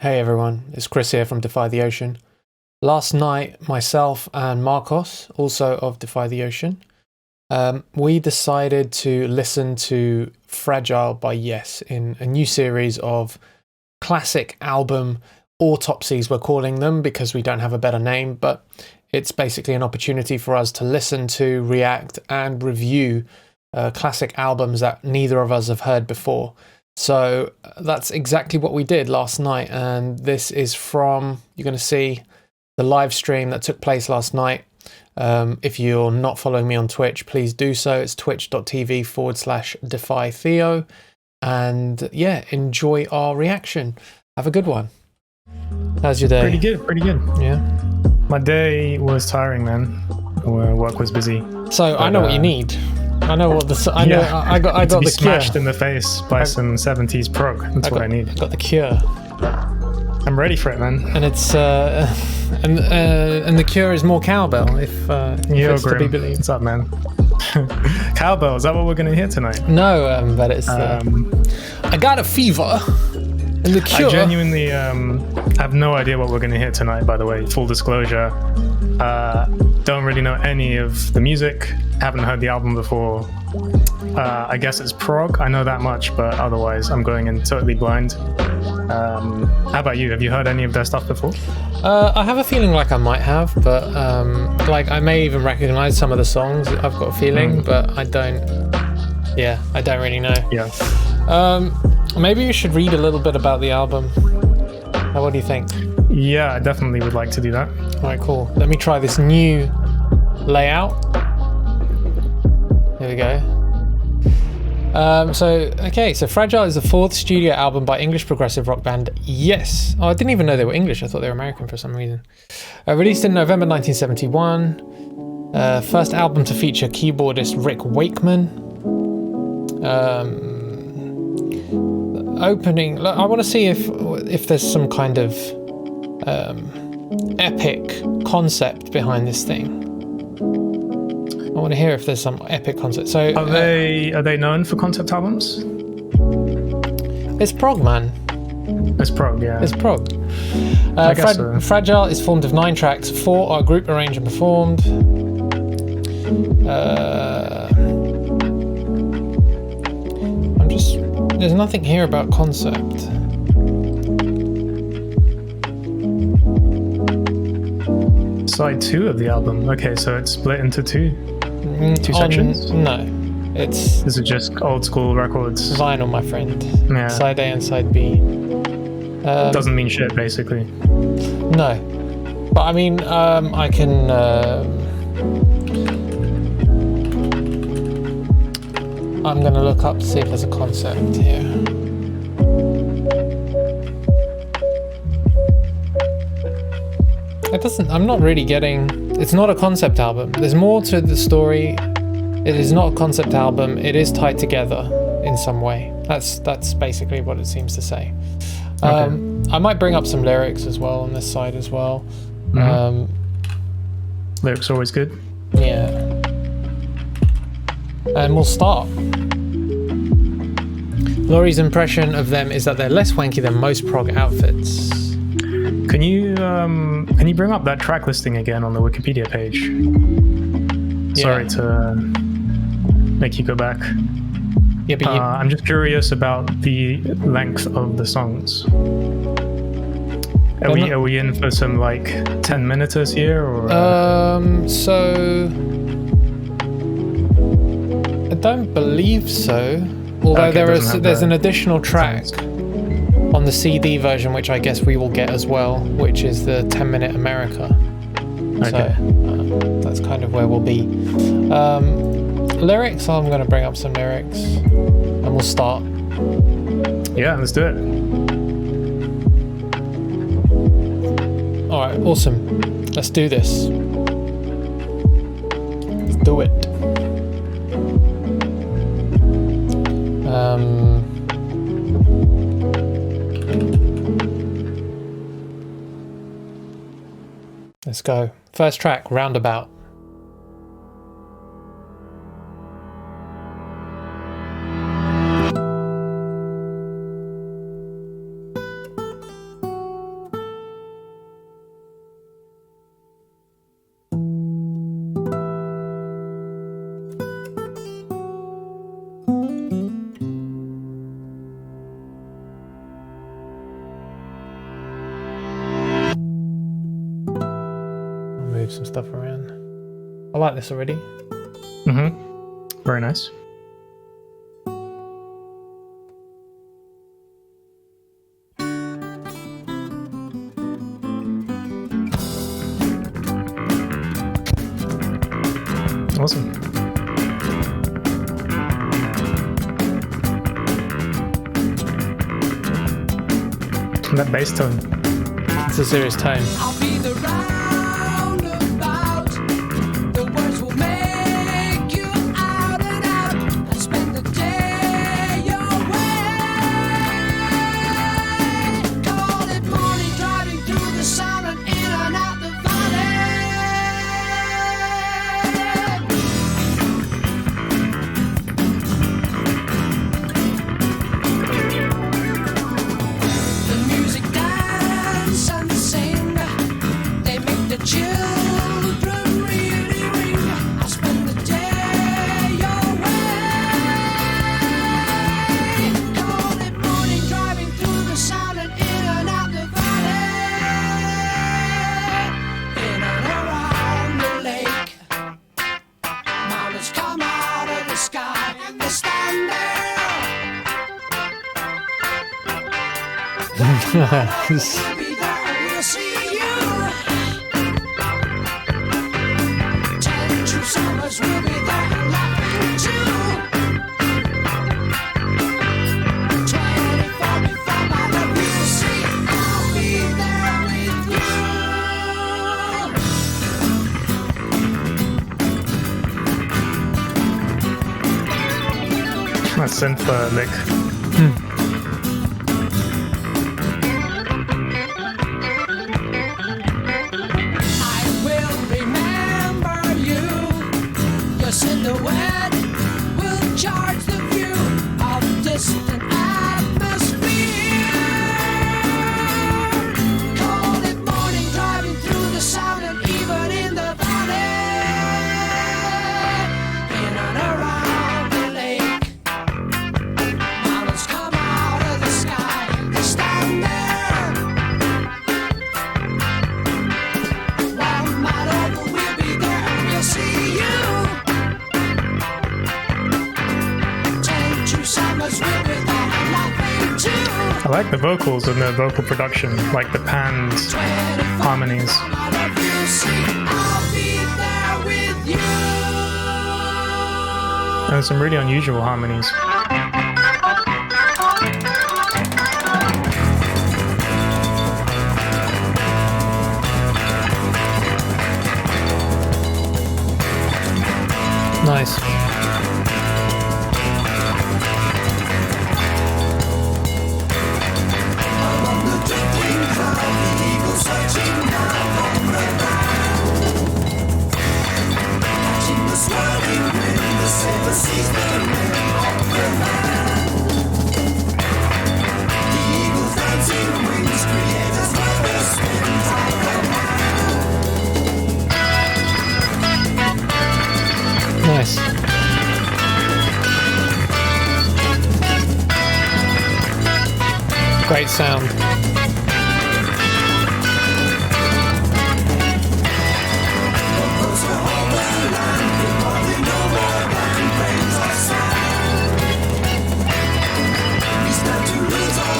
Hey everyone, it's Chris here from Defy the Ocean. Last night, myself and Marcos, also of Defy the Ocean, we decided to listen to Fragile by Yes in a new series of classic album autopsies, we're calling them because we don't have a better name, but it's basically an opportunity for us to listen to, react, and review classic albums that neither of us have heard before. So that's exactly what we did last night, and this is from, you're going to see the live stream that took place last night. If you're not following me on Twitch, please do so. It's twitch.tv/Defy Theo. And yeah, enjoy our reaction. Have a good one. How's your day? Pretty good. Yeah. My day was tiring, man. Work was busy. So I know what you need. I know what the I got to be the smashed cure. in the face by some 70s prog. That's what I need. I got the cure. I'm ready for it, man. And it's and the cure is more cowbell if it's to be believed. What's up, man? Cowbell, is that what we're gonna hear tonight? No, but it's I got a fever. And the cure. I genuinely have no idea what we're gonna hear tonight, by the way. Full disclosure. Don't really know any of the music. Haven't heard the album before. I guess it's prog. I know that much, but otherwise I'm going in totally blind. How about you? Have you heard any of their stuff before? I have a feeling like I might have, but like I may even recognize some of the songs. I've got a feeling, but I don't. Yeah, I don't really know. Yeah. Maybe you should read a little bit about the album. What do you think? Yeah, I definitely would like to do that. All right, cool. Let me try this new layout. Here we go. So Fragile is the fourth studio album by English progressive rock band Yes. Oh, I didn't even know they were English. I thought they were American for some reason. Released in November 1971. First album to feature keyboardist Rick Wakeman. Opening. I want to see if there's some kind of epic concept behind this thing. I want to hear if there's some epic concept. So are they known for concept albums? It's prog, man. It's prog, yeah. It's prog. I guess so. Fragile is formed of 9 tracks. 4 are group arranged and performed. There's nothing here about concept. Side 2 of the album. Okay, so it's split into two sections? No. Is it just old school records? Vinyl, my friend. Yeah. Side A and side B. Doesn't mean shit, basically. No. But I mean, I can... I'm going to look up to see if there's a concept here. I'm not really getting... It's not a concept album. There's more to the story. It is not a concept album. It is tied together in some way. That's basically what it seems to say. Okay. I might bring up some lyrics as well on this side as well. Mm-hmm. Lyrics are always good. Yeah. And we'll start. Laurie's impression of them is that they're less wanky than most prog outfits. Can you bring up that track listing again on the Wikipedia page? Yeah. Sorry to make you go back. Yeah, but I'm just curious about the length of the songs. Are we in for some like 10-minuters here, or? So I don't believe so. Although Okay, there's an additional track on the CD version, which I guess we will get as well, which is the 10-minute America. Okay. So that's kind of where we'll be. Lyrics, I'm going to bring up some lyrics and we'll start. Yeah, let's do it. Alright, awesome. Let's do this. Let's do it. Let's go. First track, Roundabout. move some stuff around. I like this already. Mm-hmm. Very nice. Awesome. And that bass tone. It's a serious tone. I'll be the roundabout. The words will make you out and out. I spend the day away. Call it morning, driving through the sun and in and out the The music dance and sing. They make the children really ring. I spend the day away. Call it morning, driving through the sun and in and out the valley. In and around the lake. Mountains come out of the sky and they stand there. We'll be there and we'll see you. 10 true summers will be there and laughing too. 24 before my love we'll see. I'll be there with you. That synth lick. I will remember you. Your silhouette will charge the view of distant atmosphere. Call it morning, driving through the sound and even in the valley. In and around the lake. Mountains come out of the sky. They stand there. One mile over, we'll be there and we'll see you. 10 true summers, we'll be there and laughing too. I like the vocals and the vocal production, like the panned harmonies. My love, you'll see. I'll be there with you. And some really unusual harmonies. Nice. Among the drifting cloud, the eagle searching down on the ground. Catching the swirling wind, the sailor sees the rim of the land. The eagle's dancing wings create a spider spins like a Nice. Great sound.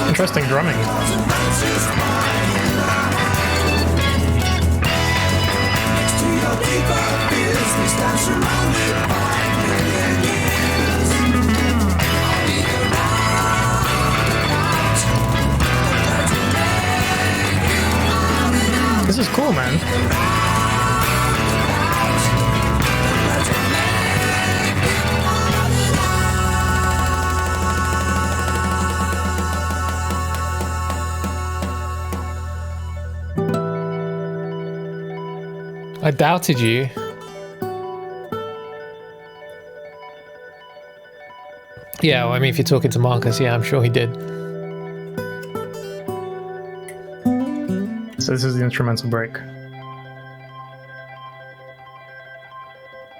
Interesting drumming. This is cool, man. I doubted you. Yeah, well, I mean, if you're talking to Marcus, yeah, I'm sure he did. So this is the instrumental break.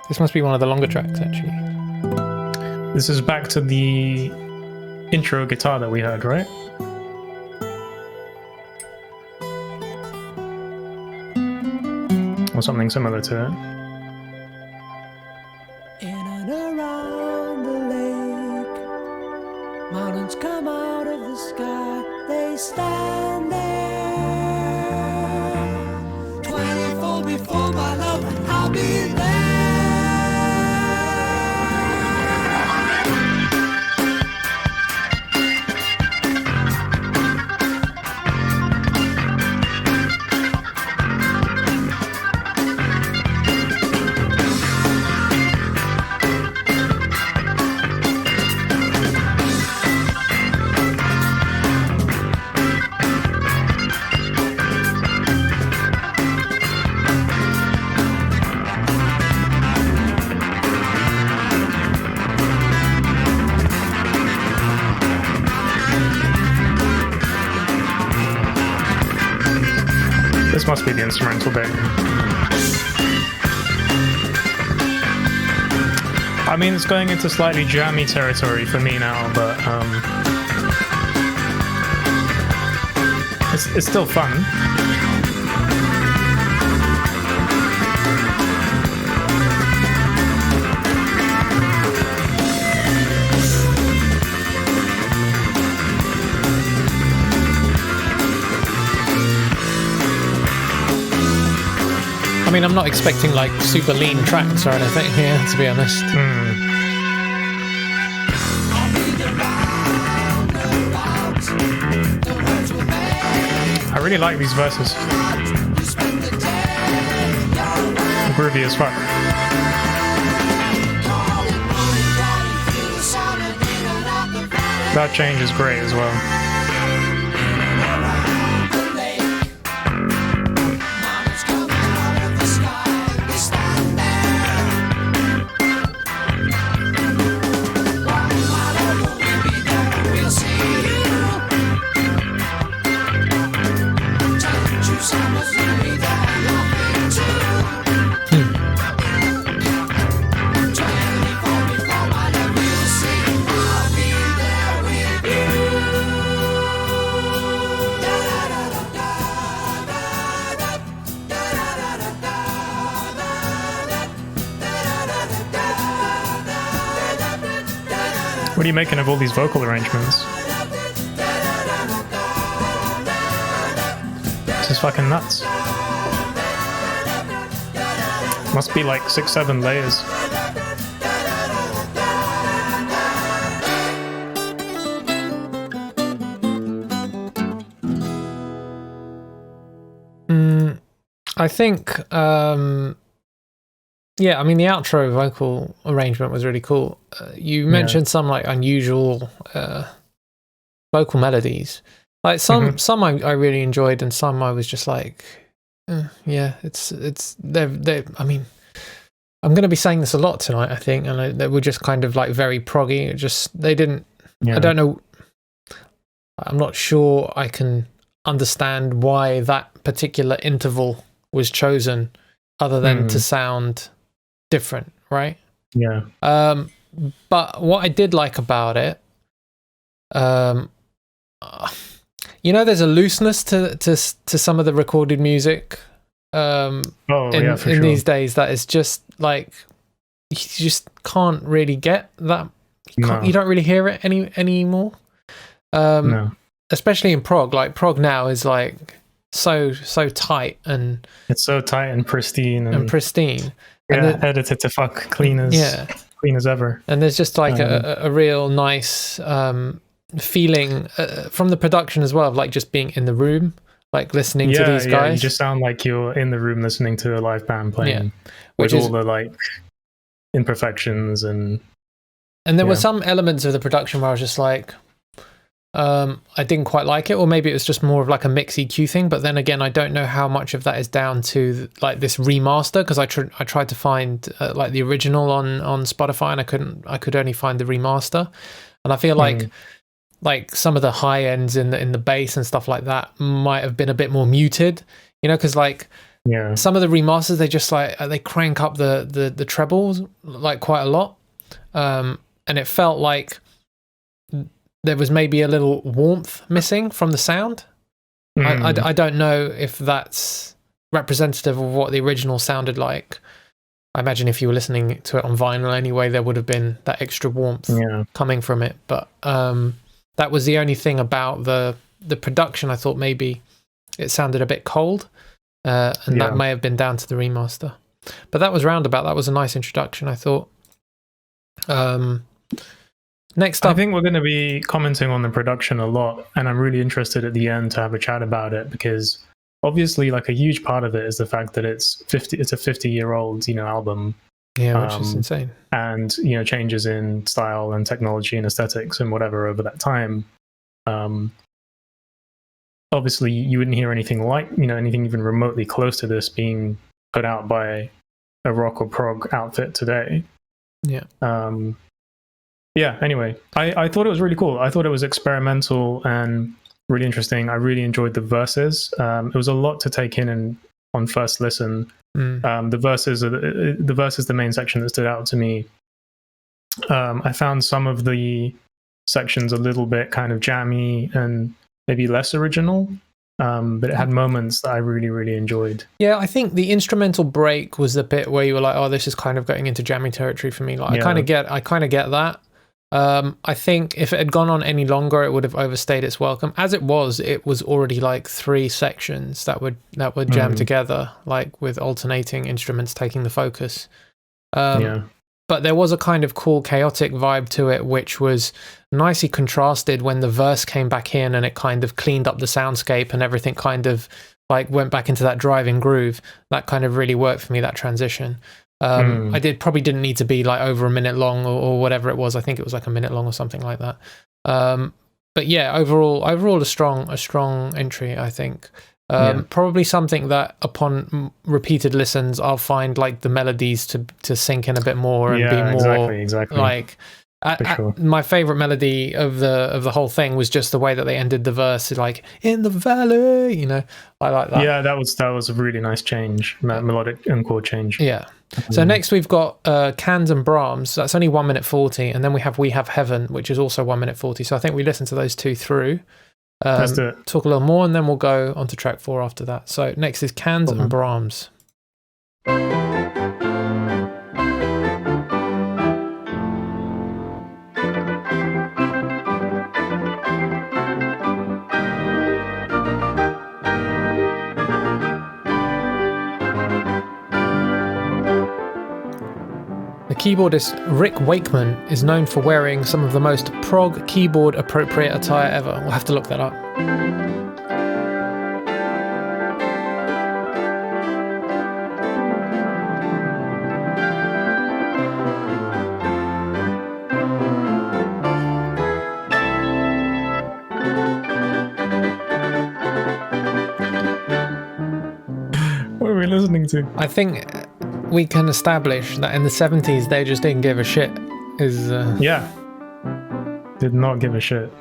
This must be one of the longer tracks, actually. This is back to the intro guitar that we heard, right? Or something similar to it. In and around the lake, mountains come out of the sky. They stand there. 24 before my love, I'll be there. This must be the instrumental bit. I mean, it's going into slightly jammy territory for me now, but it's still fun. I mean, I'm not expecting like super lean tracks or anything here, to be honest. I really like these verses. Groovy as fuck. That change is great as well. What are you making of all these vocal arrangements? This is fucking nuts. Must be like 6-7 layers. I think, yeah, I mean, the outro vocal arrangement was really cool. You mentioned some like unusual vocal melodies. Like some I really enjoyed, and some I was just like, yeah, they're. I mean, I'm going to be saying this a lot tonight, I think, and they were just kind of like very proggy. It just they didn't. I don't know. I'm not sure I can understand why that particular interval was chosen, other than to sound different, right? Yeah. But what I did like about it, you know, there's a looseness to some of the recorded music. In these days, that is just like you just can't really get that. You don't really hear it anymore. No. Especially in prog. Like prog now is like so tight, and it's so tight and pristine and pristine. Yeah, and edited to fuck clean as ever. And there's just like a real nice feeling from the production as well, of like just being in the room, like listening to these guys. You just sound like you're in the room listening to a live band playing, with all the like imperfections and there were some elements of the production where I was just like, I didn't quite like it, or maybe it was just more of like a mix EQ thing. But then again, I don't know how much of that is down to like this remaster, because I tried to find like the original on Spotify, and I could only find the remaster. And I feel like some of the high ends in the bass and stuff like that might have been a bit more muted, you know, because like some of the remasters, they just like they crank up the trebles like quite a lot, and it felt like there was maybe a little warmth missing from the sound. I don't know if that's representative of what the original sounded like. I imagine if you were listening to it on vinyl anyway, there would have been that extra warmth coming from it. But that was the only thing about the production. I thought maybe it sounded a bit cold, and that may have been down to the remaster. But that was Roundabout. That was a nice introduction, I thought. Next up, I think we're going to be commenting on the production a lot, and I'm really interested at the end to have a chat about it, because obviously, like, a huge part of it is the fact that it's a 50-year-old, album. Yeah, which is insane. And, changes in style and technology and aesthetics and whatever over that time. Obviously, you wouldn't hear anything like, anything even remotely close to this being put out by a rock or prog outfit today. Yeah. Anyway, I thought it was really cool. I thought it was experimental and really interesting. I really enjoyed the verses. It was a lot to take in on first listen. The verses are the main section that stood out to me. I found some of the sections a little bit kind of jammy and maybe less original, but it had moments that I really, really enjoyed. Yeah, I think the instrumental break was the bit where you were like, "Oh, this is kind of getting into jammy territory for me." Like, I kind of get that. I think if it had gone on any longer, it would have overstayed its welcome. As it was already like 3 sections that would jam together, like with alternating instruments taking the focus. But there was a kind of cool, chaotic vibe to it, which was nicely contrasted when the verse came back in and it kind of cleaned up the soundscape and everything kind of like went back into that driving groove. That kind of really worked for me, that transition. I probably didn't need to be like over a minute long or whatever it was. I think it was like a minute long or something like that. But yeah, overall a strong entry, I think. Probably something that upon repeated listens, I'll find like the melodies to sink in a bit more and be more exactly. like. Sure. My favorite melody of the whole thing was just the way that they ended the verse, like "in the valley," I like that. Yeah, that was a really nice change, melodic and chord change. Yeah. So next we've got Cans and Brahms. That's only 1 minute 40, and then we have Heaven, which is also 1 minute 40. So I think we listen to those 2 through. Let's do it. Talk a little more, and then we'll go on to track 4 after that. So next is Cans and Brahms. The keyboardist Rick Wakeman is known for wearing some of the most prog keyboard appropriate attire ever. We'll have to look that up. What are we listening to? I think we can establish that in the 70s they just didn't give a shit. Did not give a shit.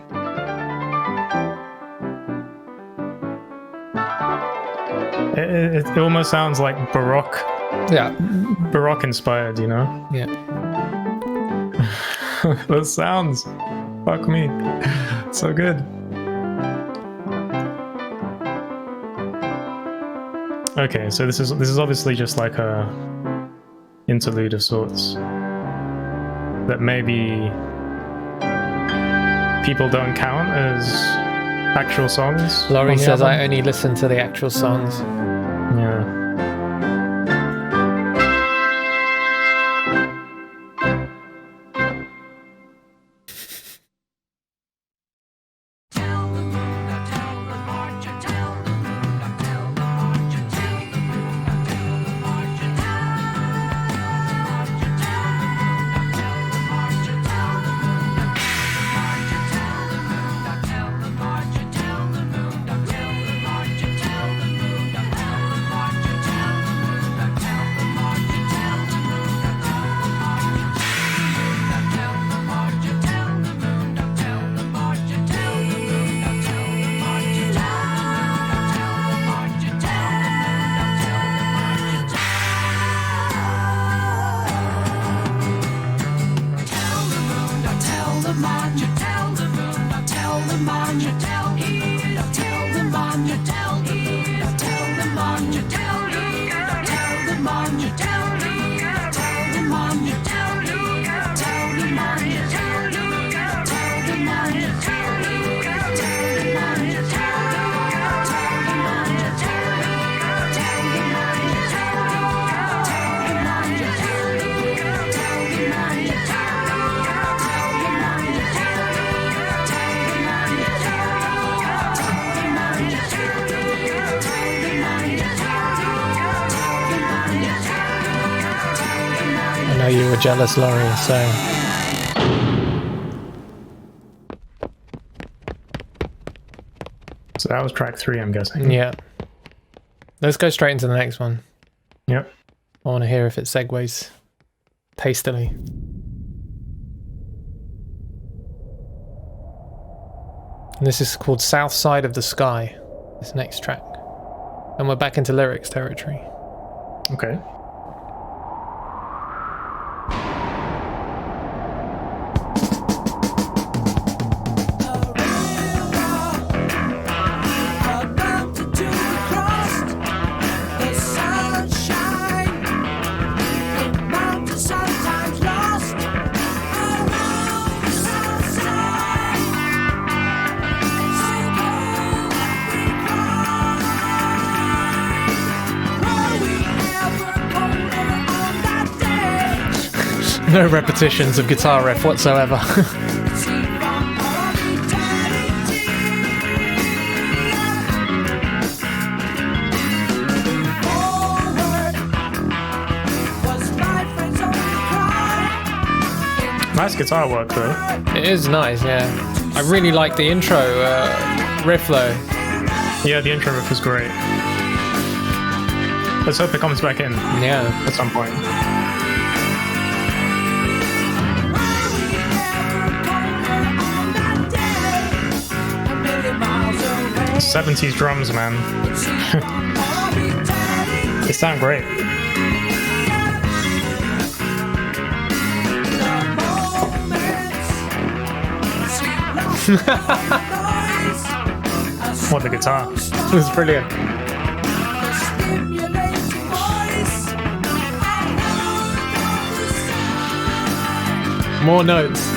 It almost sounds like Baroque. Yeah. Baroque inspired, Yeah. Those sounds. Fuck me. So good. Okay, so this is obviously just like a interlude of sorts that maybe people don't count as actual songs. Laurie says I only listen to the actual songs. Yeah. Tell them on your jealous Laurie, so... So that was track 3, I'm guessing. Yeah. Let's go straight into the next one. Yep. I want to hear if it segues tastily. And this is called South Side of the Sky, this next track. And we're back into lyrics territory. Okay. No repetitions of guitar riff whatsoever. Nice guitar work, though. It is nice, yeah. I really like the intro riff, though. Yeah, the intro riff was great. Let's hope it comes back in. Yeah. At some point. 70s drums, man. They sound great. What, the guitar? It was brilliant. More notes.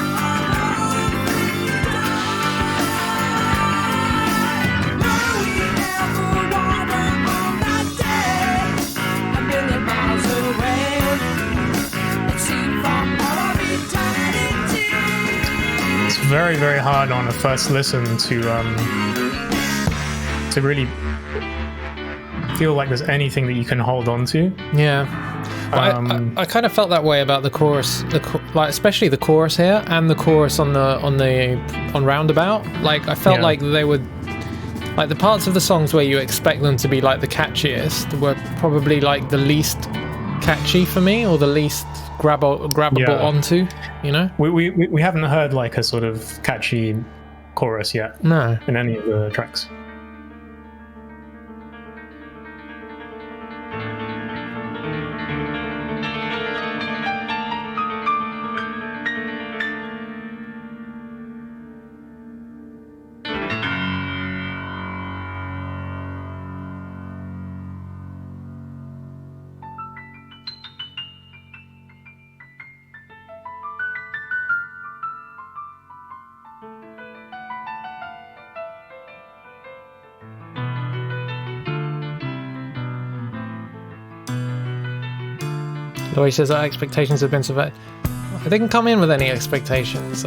Very, very hard on a first listen to really feel like there's anything that you can hold on to. Yeah. I kind of felt that way about the chorus, like especially the chorus here and the chorus on Roundabout. Like I felt like they would, like the parts of the songs where you expect them to be like the catchiest were probably like the least catchy for me, or the least grabbable onto, you know. We haven't heard like a sort of catchy chorus yet. No. In any of the tracks. Laurie says that expectations have been surveyed. I didn't come in with any expectations.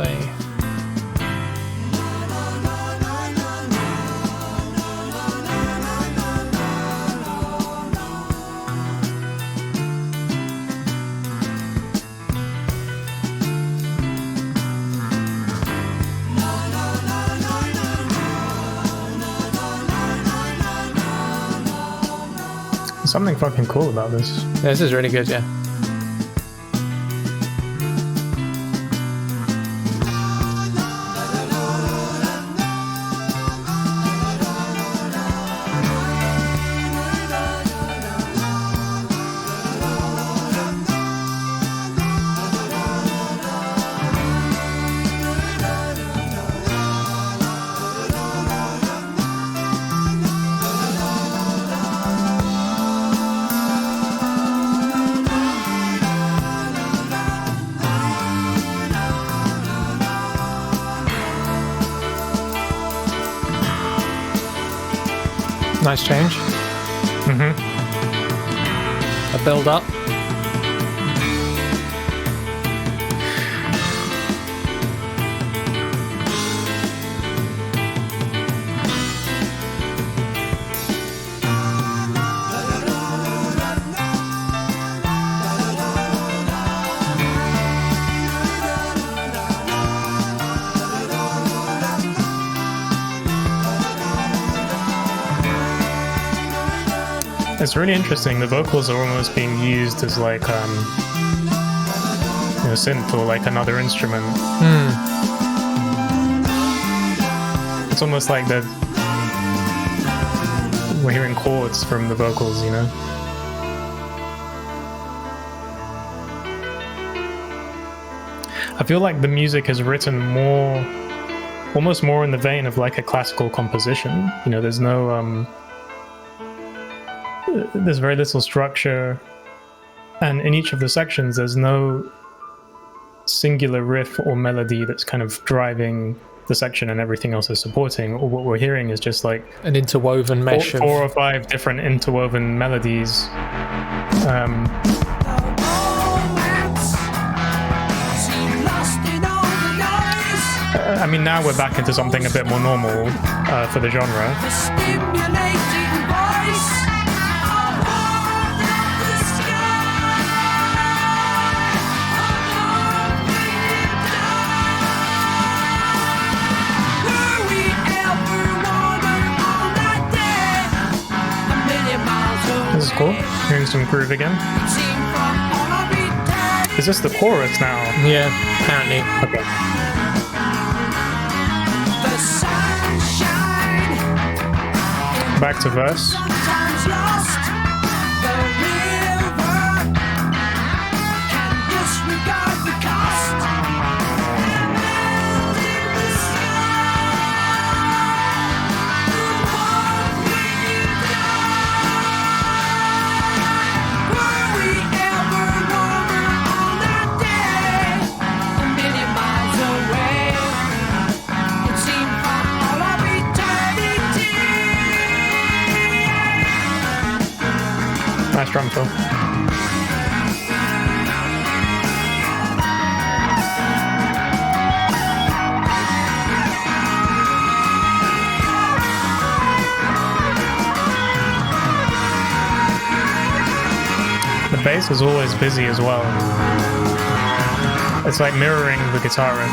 Something fucking cool about this. Yeah, this is really good, yeah. Nice change. A build up. It's really interesting. The vocals are almost being used as like synth or like another instrument. It's almost like we're hearing chords from the vocals, you know. I feel like the music is written almost more in the vein of like a classical composition. You know, there's no there's very little structure, and in each of the sections there's no singular riff or melody that's kind of driving the section and everything else is supporting. Or what we're hearing is just like an interwoven mesh of 4 or 5 different interwoven melodies. I mean, now we're back into something a bit more normal for the genre. This is cool. Hearing some groove again. Is this the chorus now? Yeah, apparently. Okay. Back to verse. Nice drum fill. The bass is always busy as well. It's like mirroring the guitar riff.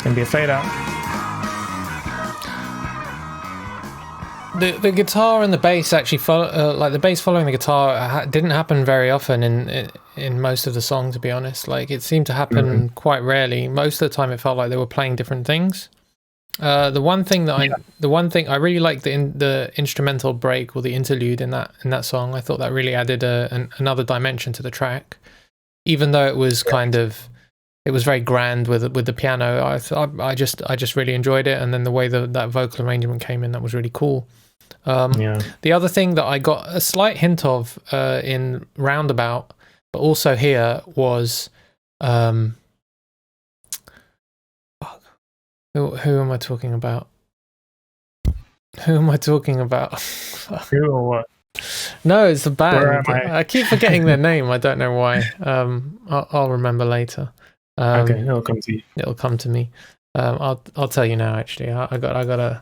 Gonna be a fade out. The guitar and the bass actually follow, like the bass following the guitar didn't happen very often in most of the song, to be honest. Like it seemed to happen quite rarely. Most of the time it felt like they were playing different things. The one thing I really liked the instrumental break or the interlude in that song. I thought that really added another dimension to the track, even though it was it was very grand with the piano. I just really enjoyed it, and then the way that vocal arrangement came in, that was really cool. The other thing that I got a slight hint of in Roundabout, but also here, was who am I talking about? Who am I talking about? Who or what? No, it's the band. I keep forgetting their name. I don't know why. I'll remember later. Okay, it'll come to you. It'll come to me. I'll tell you now. Actually, I got a.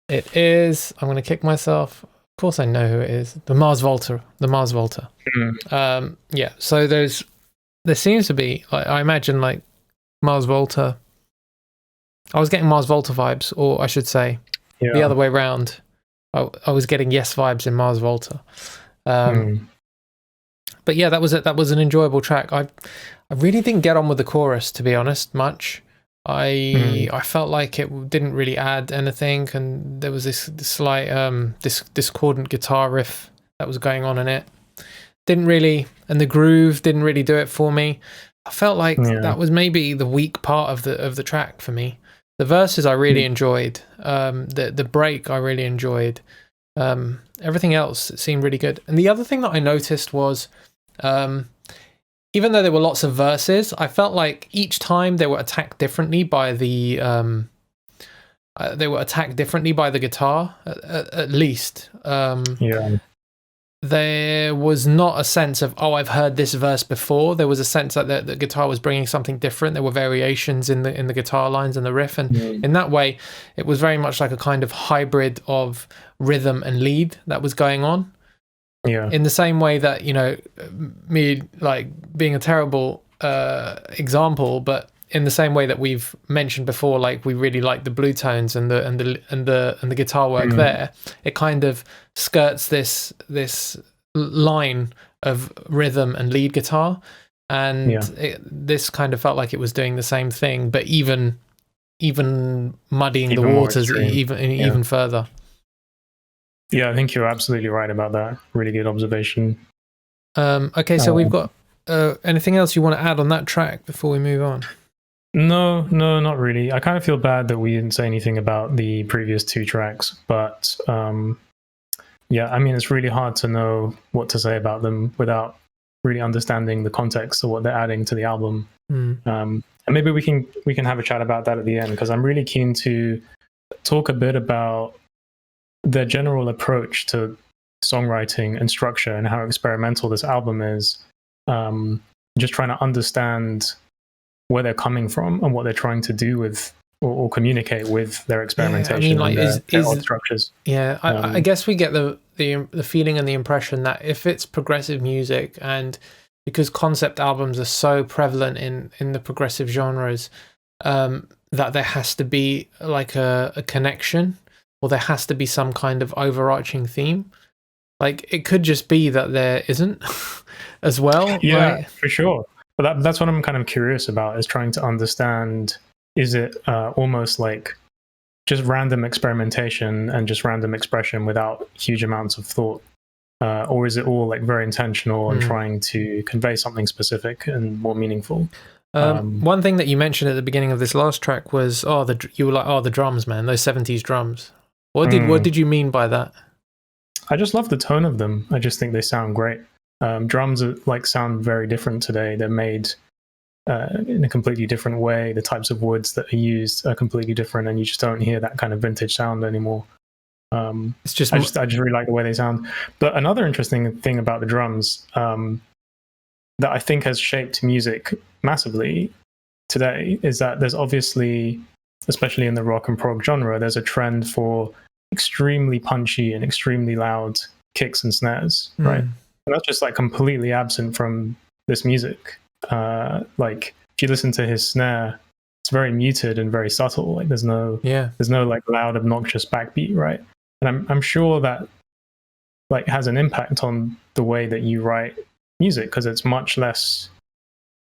It is. I'm gonna kick myself. Of course, I know who it is. The Mars Volta. Yeah. So there seems to be. I imagine like Mars Volta. I was getting Mars Volta vibes, or I should say, the other way around. I was getting Yes vibes in Mars Volta. But yeah, that was it. That was an enjoyable track. I really didn't get on with the chorus, to be honest, much. I felt like it didn't really add anything, and there was this slight discordant guitar riff that was going on in it. Didn't really, and the groove didn't really do it for me. I felt like that was maybe the weak part of the track for me. The verses I really enjoyed. The break I really enjoyed. Everything else seemed really good. And the other thing that I noticed was, even though there were lots of verses, I felt like each time they were attacked differently by the guitar, at least. There was not a sense of, oh, I've heard this verse before. There was a sense that the guitar was bringing something different. There were variations in the guitar lines and the riff, and in that way, it was very much like a kind of hybrid of rhythm and lead that was going on. Yeah. In the same way that, you know, me like being a terrible example, but in the same way that we've mentioned before, like we really like the blue tones and the guitar work there, it kind of skirts this line of rhythm and lead guitar, and this kind of felt like it was doing the same thing, but even muddying the waters even further. Yeah, I think you're absolutely right about that. Really good observation. Okay, so we've got anything else you want to add on that track before we move on? No, not really. I kind of feel bad that we didn't say anything about the previous 2 tracks, but yeah, I mean, it's really hard to know what to say about them without really understanding the context of what they're adding to the album. And maybe we can have a chat about that at the end, because I'm really keen to talk a bit about their general approach to songwriting and structure and how experimental this album is. Just trying to understand where they're coming from and what they're trying to do with or communicate with their experimentation. Yeah, I mean, like, their odd structures. Yeah, I guess we get the feeling and the impression that if it's progressive music, and because concept albums are so prevalent in the progressive genres, that there has to be like a connection, or there has to be some kind of overarching theme. Like, it could just be that there isn't as well. Yeah, right? For sure. But that's what I'm kind of curious about, is trying to understand, is it almost like just random experimentation and just random expression without huge amounts of thought? Or is it all like very intentional and trying to convey something specific and more meaningful? One thing that you mentioned at the beginning of this last track was, you were like, the drums, man, those 70s drums. What did you mean by that? I just love the tone of them. I just think they sound great. Drums sound very different today. They're made in a completely different way. The types of woods that are used are completely different, and you just don't hear that kind of vintage sound anymore. I just really like the way they sound. But another interesting thing about the drums that I think has shaped music massively today is that there's obviously, especially in the rock and prog genre, there's a trend for extremely punchy and extremely loud kicks and snares, right? And that's just like completely absent from this music. Like, if you listen to his snare, it's very muted and very subtle. Like, there's no like loud, obnoxious backbeat, right? And I'm sure that like has an impact on the way that you write music, because it's much less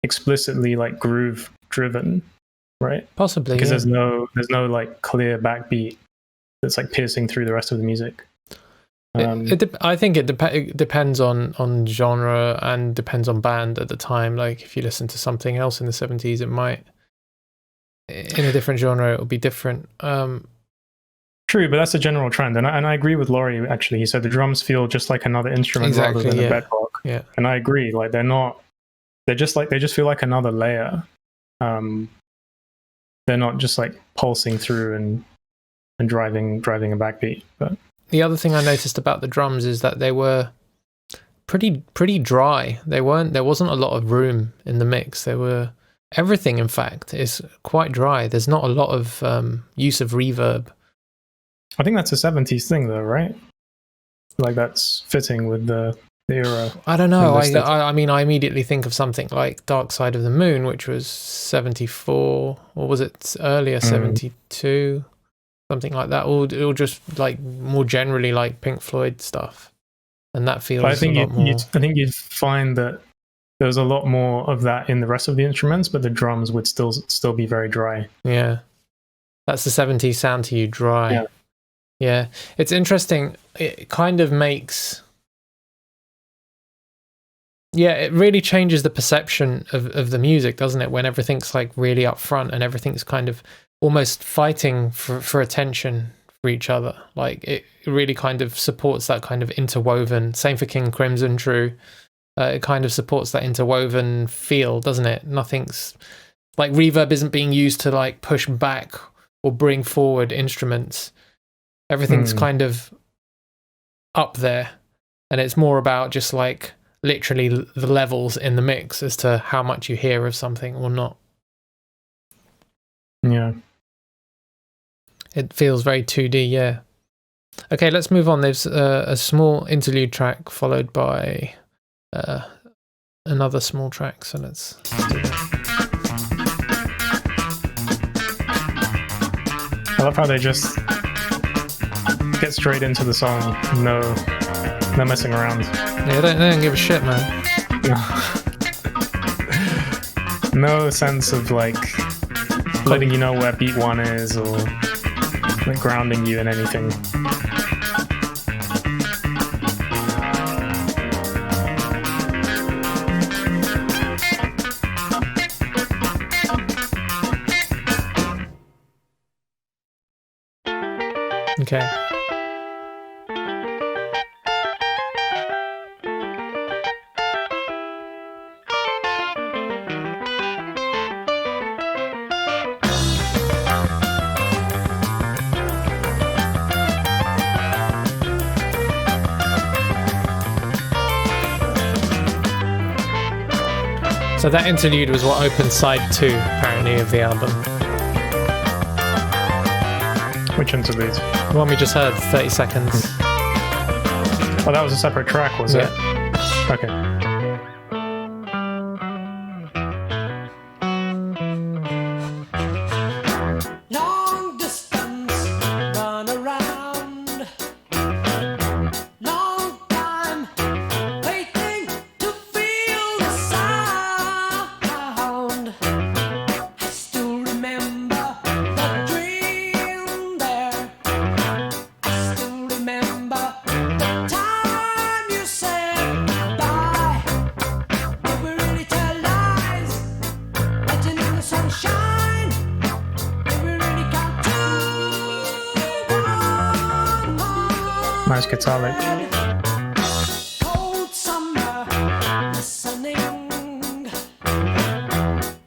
explicitly like groove driven, right? Possibly, because there's no like clear backbeat that's like piercing through the rest of the music. I think it depends on genre and depends on band at the time. Like, if you listen to something else in the 70s, it might, in a different genre, it'll be different. True, but that's a general trend, and I agree with Laurie. Actually, he said the drums feel just like another instrument rather than a bedrock. Yeah, and I agree. Like, they just feel like another layer. They're not just like pulsing through and driving a backbeat. But the other thing I noticed about the drums is that they were pretty dry. There wasn't a lot of room in the mix. Everything, in fact, is quite dry. There's not a lot of use of reverb. I think that's a 70s thing, though, right? Like, that's fitting with the era. I don't know. I mean, I immediately think of something like Dark Side of the Moon, which was 74, or was it earlier, 72? Something like that, or just like more generally like Pink Floyd stuff, and that feels. I think you'd find that there's a lot more of that in the rest of the instruments, but the drums would still be very dry. Yeah, that's the 70s sound to you, dry. Yeah, it's interesting. It kind of makes. Yeah, it really changes the perception of the music, doesn't it? When everything's like really up front and everything's kind of almost fighting for attention for each other. Like, it really kind of supports that kind of interwoven. Same for King Crimson, true. It kind of supports that interwoven feel, doesn't it? Nothing's like, reverb isn't being used to like push back or bring forward instruments. Everything's kind of up there, and it's more about just like literally the levels in the mix as to how much you hear of something or not. Yeah. It feels very 2D, yeah. Okay, let's move on. There's a small interlude track followed by another small track. So let's. I love how they just get straight into the song. No messing around. Yeah, they don't give a shit, man. No sense of like letting you know where beat one is or like grounding you in anything. Okay. So that interlude was what opened side 2, apparently, of the album. Which interlude? The one we just heard, 30 seconds. Oh, that was a separate track, was it? Okay. Long distance, run around. Long time, waiting to feel the sound. I still remember the dream there. I still remember the time you said goodbye. Did we really tell lies? Waiting in the sunshine. Did we really count to one? Nice guitar lick. Cold summer, listening.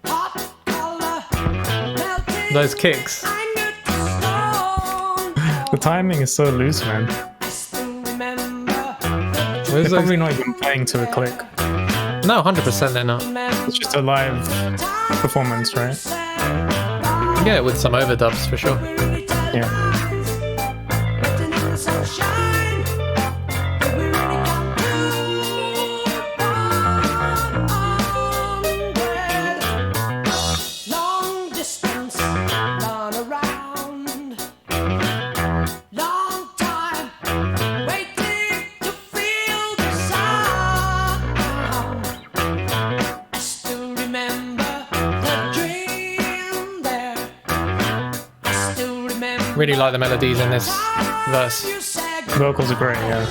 Hot color, melting. Those kicks. Anger to stone. The timing is so loose, man. I still remember Where's They're those? probably not even playing to a click. No, 100% they're not. It's just a live performance, right? Yeah, with some overdubs for sure. Yeah. Long distance, run around. Long time, waiting to feel the sound. I still remember the dream there. I still remember. Really like the melodies in this verse. You said Vocals are great, yeah.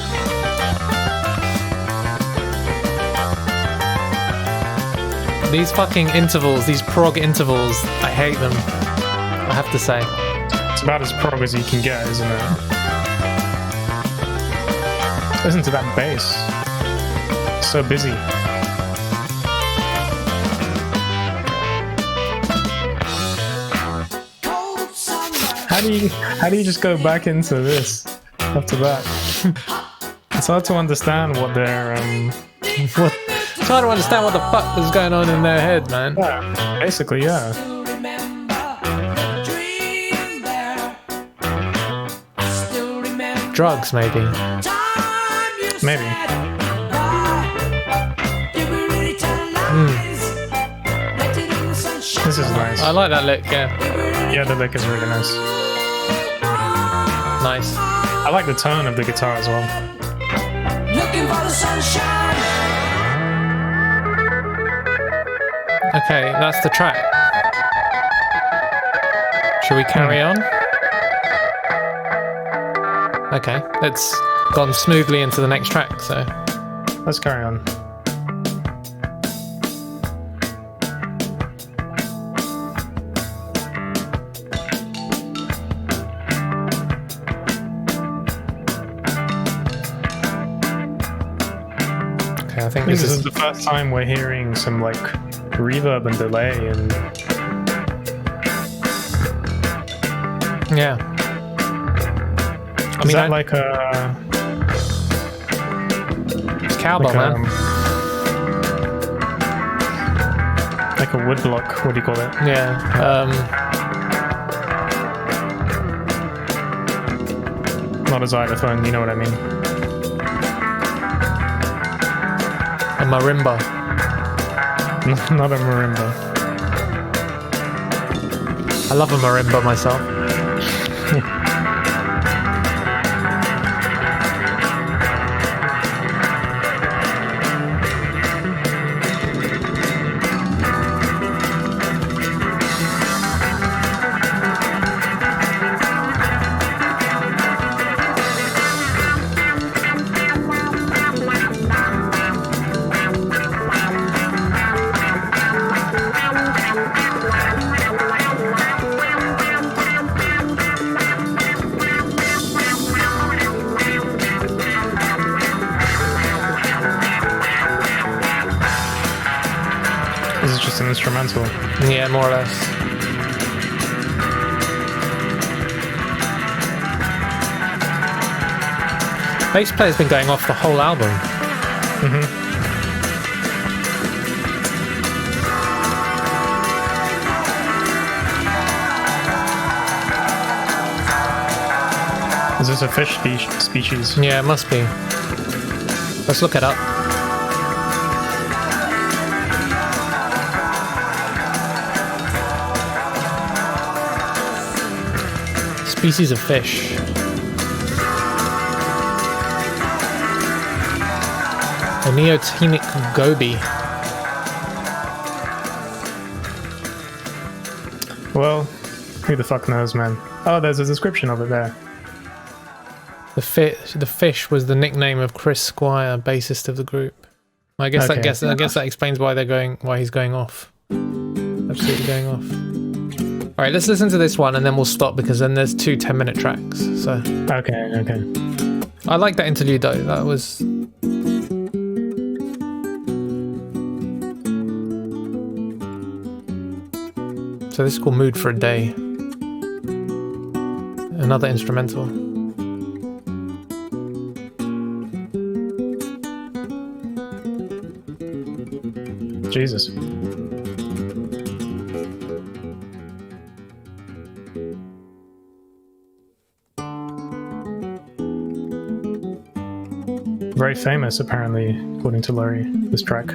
These fucking intervals, these prog intervals, I hate them. I have to say. It's about as prog as you can get, isn't it? Listen to that bass. So busy. cold summer. How do you just go back into this after that? It's hard to understand what they're What? It's hard to understand what the fuck was going on in their head, man. yeah, basically, yeah. Still remember the dream there. I still remember Drugs, maybe. time you Maybe. said goodbye. Did we really tell lies? Let it in the sunshine. This is nice. I like that lick, yeah. Yeah, the lick is really nice. Nice. I like the tone of the guitar as well. Looking for the sunshine. Okay, that's the track. Should we carry on? Okay, it's gone smoothly into the next track, so. Let's carry on. Okay, I think This this is is. the first time we're hearing some like reverb and delay and Yeah. I is mean, that like a it's cowbell, man. Like a woodblock, what do you call it? Yeah. not a xylophone, you know what I mean. A marimba. Not a marimba. I love a marimba myself. This is just an instrumental. Yeah, more or less. Bass player's been going off the whole album. Is this a fish species? Yeah, it must be. Let's look it up. Species of fish. A neotenic goby. Well, who the fuck knows, man? Oh, there's a description of it there. The fish was the nickname of Chris Squire, bassist of the group. I guess Okay, I guess that explains why he's going off. Absolutely going off. All right, let's listen to this one and then we'll stop because then there's 2 10-minute tracks. So Okay. I like that interlude though. That was. So this is called Mood for a Day. Another instrumental. Jesus. Very famous, apparently, according to Laurie, this track.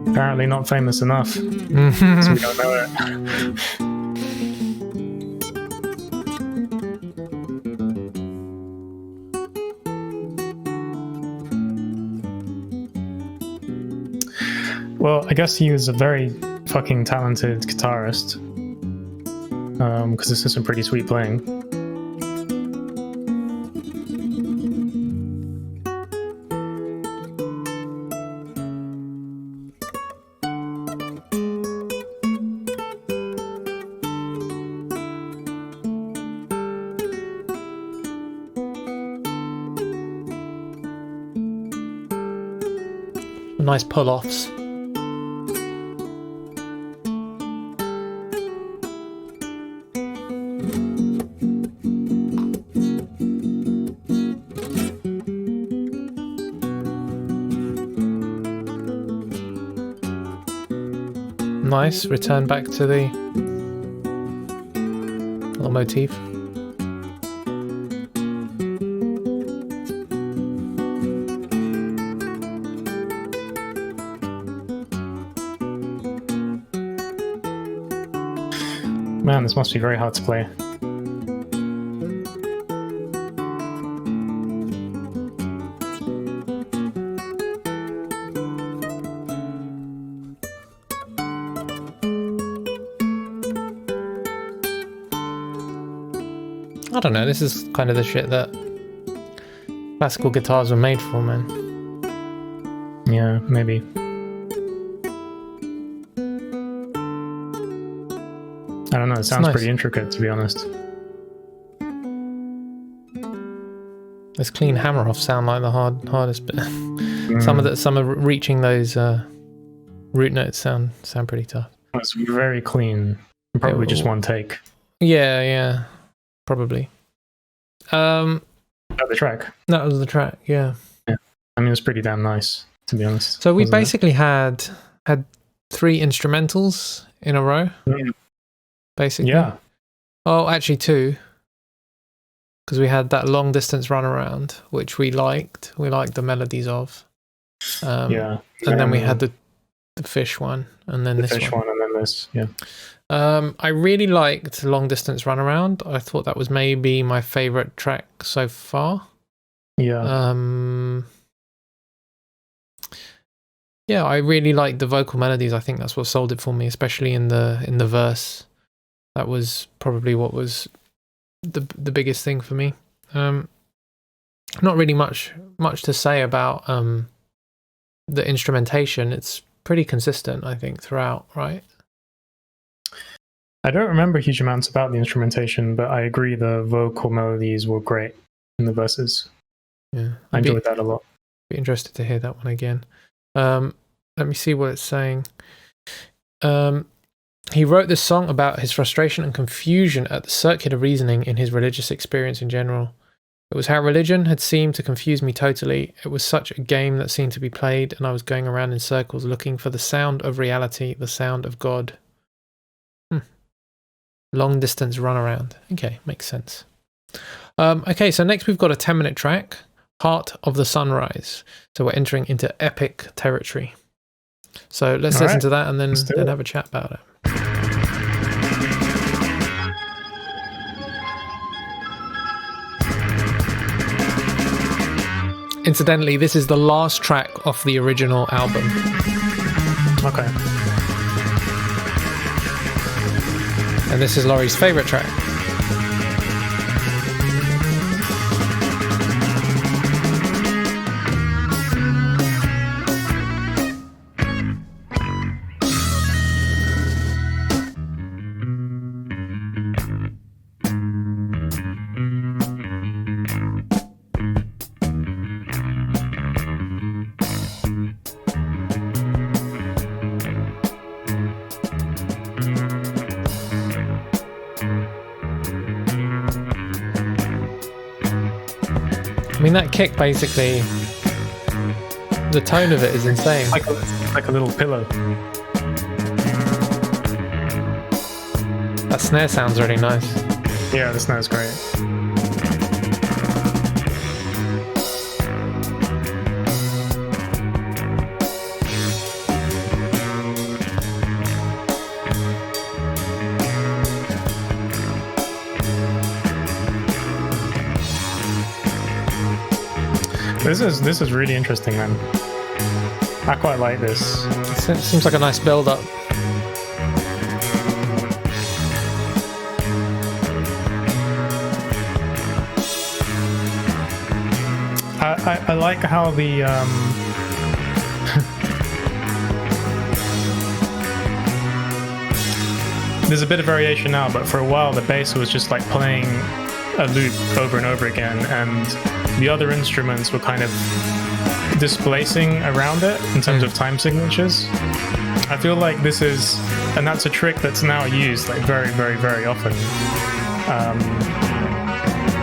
Apparently not famous enough, so we don't know it. Well, I guess he was a very fucking talented guitarist, because this is some pretty sweet playing. Nice pull-offs. Nice, return back to the little motif. Man, this must be very hard to play. I don't know, this is kind of the shit that classical guitars were made for, man. Yeah, maybe. I don't know, it sounds nice. pretty intricate, to be honest. This clean hammer off sound like the hardest bit. Some of reaching those root notes sound pretty tough. It's very clean. Probably just one take. Yeah, probably. Oh, the track. That was the track, yeah. I mean, it's pretty damn nice. to be honest. So we wasn't it? basically had 3 instrumentals in a row, basically. Yeah. Oh, actually 2, because we had that long distance runaround, which we liked. We liked the melodies of. Yeah. And then we had the fish one, and then the this fish one, and then this. Yeah. I really liked Long Distance Runaround. I thought that was maybe my favorite track so far. Yeah. Yeah, I really liked the vocal melodies. I think that's what sold it for me, especially in the verse. That was probably what was the biggest thing for me. Not really much to say about the instrumentation. It's pretty consistent, I think, throughout, right? I don't remember huge amounts about the instrumentation, but I agree the vocal melodies were great in the verses. Yeah, I enjoyed that a lot. Be interested to hear that one again. Let me see what it's saying. He wrote this song about his frustration and confusion at the circular reasoning in his religious experience in general. It was how religion had seemed to confuse me totally. It was such a game that seemed to be played, and I was going around in circles looking for the sound of reality, the sound of God. Long distance runaround. Okay, makes sense. Okay, so next we've got a 10-minute track, Heart of the Sunrise. So we're entering into epic territory. So let's listen to that and then have a chat about it. Incidentally, this is the last track off the original album. Okay. And this is Laurie's favourite track. I mean, that kick basically, the tone of it is insane. Like a little pillow. That snare sounds really nice. Yeah, the snare's great. This is really interesting, man. I quite like this. It seems like a nice build-up. I like how the there's a bit of variation now, but for a while the bass was just like playing a loop over and over again, and the other instruments were kind of displacing around it in terms of time signatures. I feel like this is, and that's a trick that's now used like very, very, very often.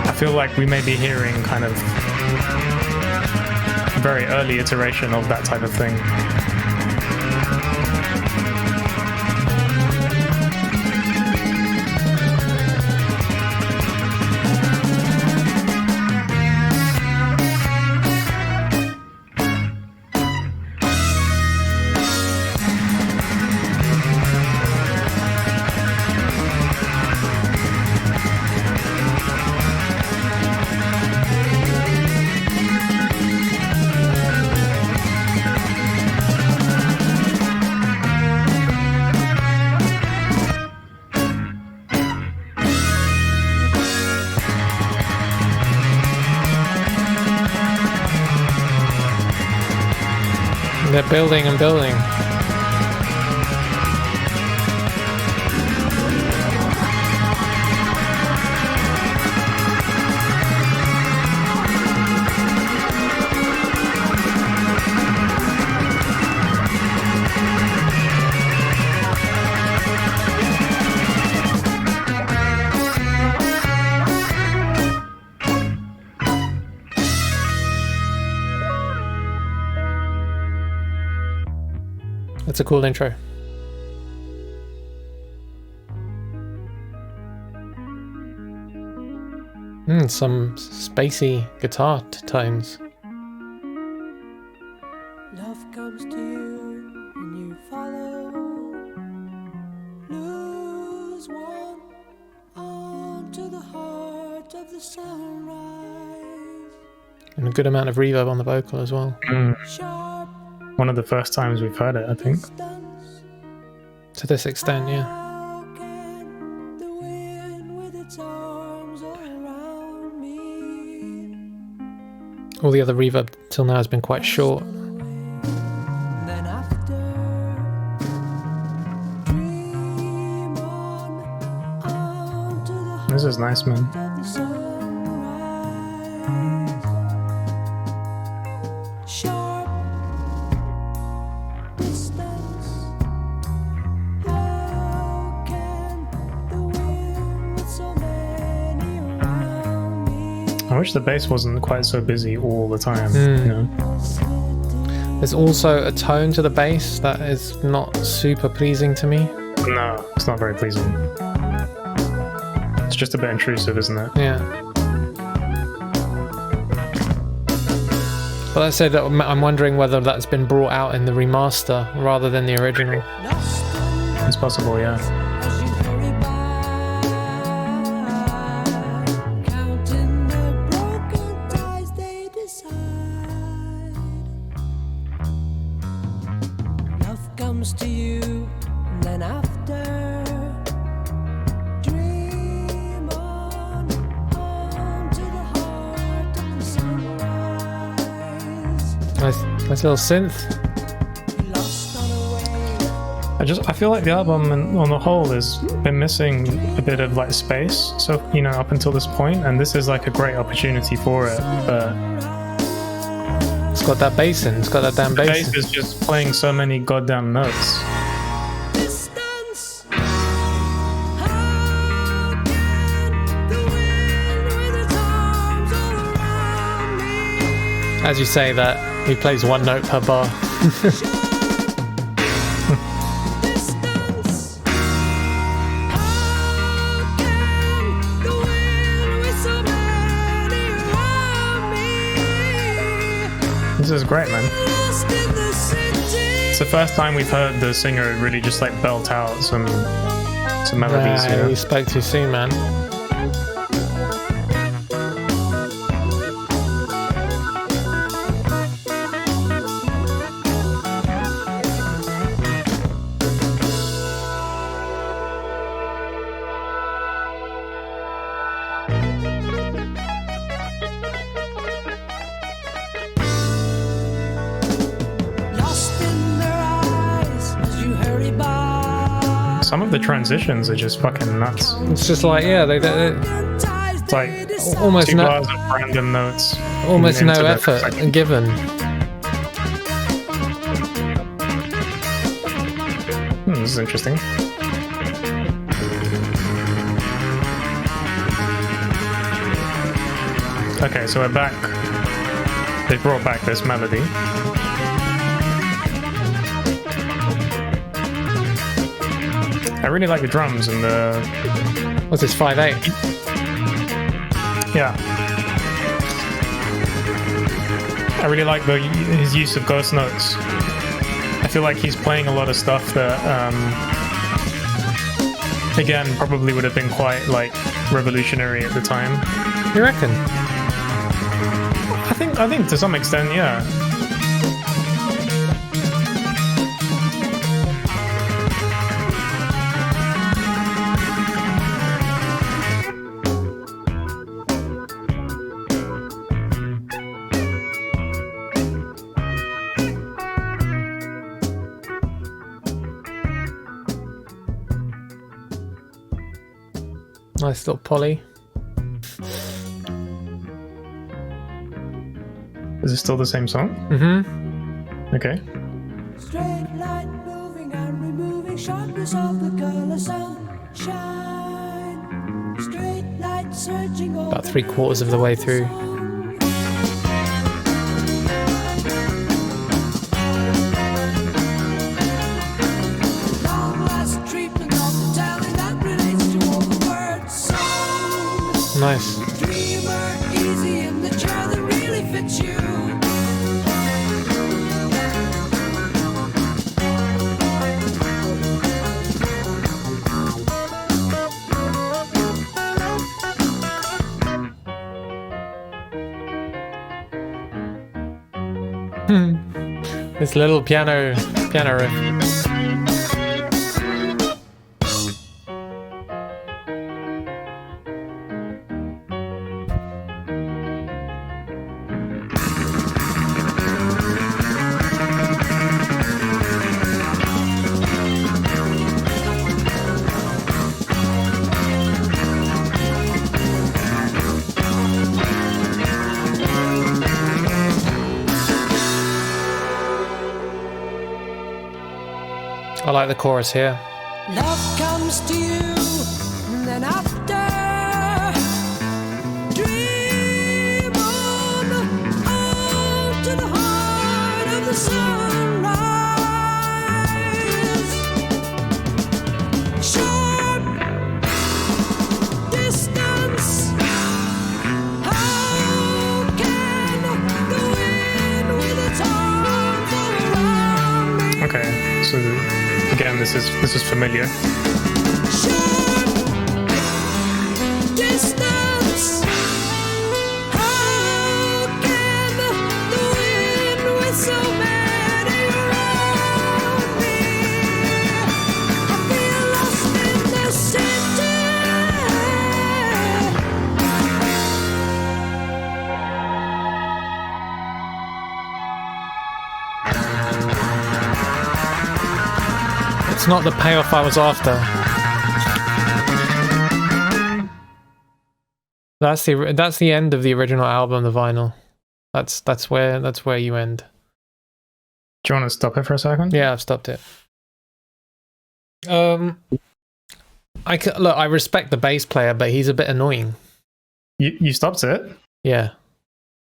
I feel like we may be hearing kind of a very early iteration of that type of thing. They're building and building. It's a cool intro. Some spacey guitar tones. Love comes to you and you follow. Lose one onto the heart of the sunrise. And a good amount of reverb on the vocal as well. Sharp One of the first times we've heard it, I think. distance. To this extent, yeah. How can the wind with its arms around me? All the other reverb till now has been quite short. Then after, dream on to the This is nice, man. heart of the sunrise. Sharp distance. How can the wind with so many around me? I wish the bass wasn't quite so busy all the time, you know? There's also a tone to the bass that is not super pleasing to me. No, it's not very pleasing. It's just a bit intrusive, isn't it? Yeah. But I said I'm wondering whether that's been brought out in the remaster rather than the original. Lost in It's possible, yeah. as you hurry by, counting the broken ties they decide. Love comes to you, and then after, dream on to the heart of the sunrise. Nice little synth. Lost on a way. I feel like the album on the whole has been missing a bit of like space, so you know, up until this point, and this is like a great opportunity for it. But It's got that bass in. It's got that damn the bass bass in. is just playing so many goddamn notes. Distance. How can the wind with its arms all around me? As you say that, he plays one note per bar. Distance. How can the wind with so many around me? This is great, man. Lost in the city. It's the first time we've heard the singer really just like belt out some melodies. Yeah, You know? you spoke too soon, man. Lost in their eyes as you hurry by. Some of the transitions are just fucking nuts. It's just like, yeah, they It's like almost two no, bars of random notes. almost no into the effort section. given. This is interesting. Okay, so we're back. They brought back this melody. I really like the drums and the What's this, 5/8? yeah. I really like his use of ghost notes. I feel like he's playing a lot of stuff that, again, probably would have been quite like revolutionary at the time. You reckon? I think to some extent, yeah. Nice little poly. Is it still the same song? Mm-hmm. Okay. Straight light moving and removing sharpness of the color sunshine. Straight light surging over About 3/4 of the way through. Nice. Dreamer, easy in the chair that really fits you. This little piano riff. I like the chorus here. Love comes to you, and then after, dream on out to the heart of the sunrise. Short distance, how can the wind with its arms all around me? Okay, so again, this is familiar. Short distance, how can the wind with so many around me? I feel lost in the city. It's not the payoff I was after. That's the end of the original album, the vinyl. That's where you end. Do you want to stop it for a second? Yeah, I've stopped it. Look, I respect the bass player, but he's a bit annoying. You stopped it? Yeah.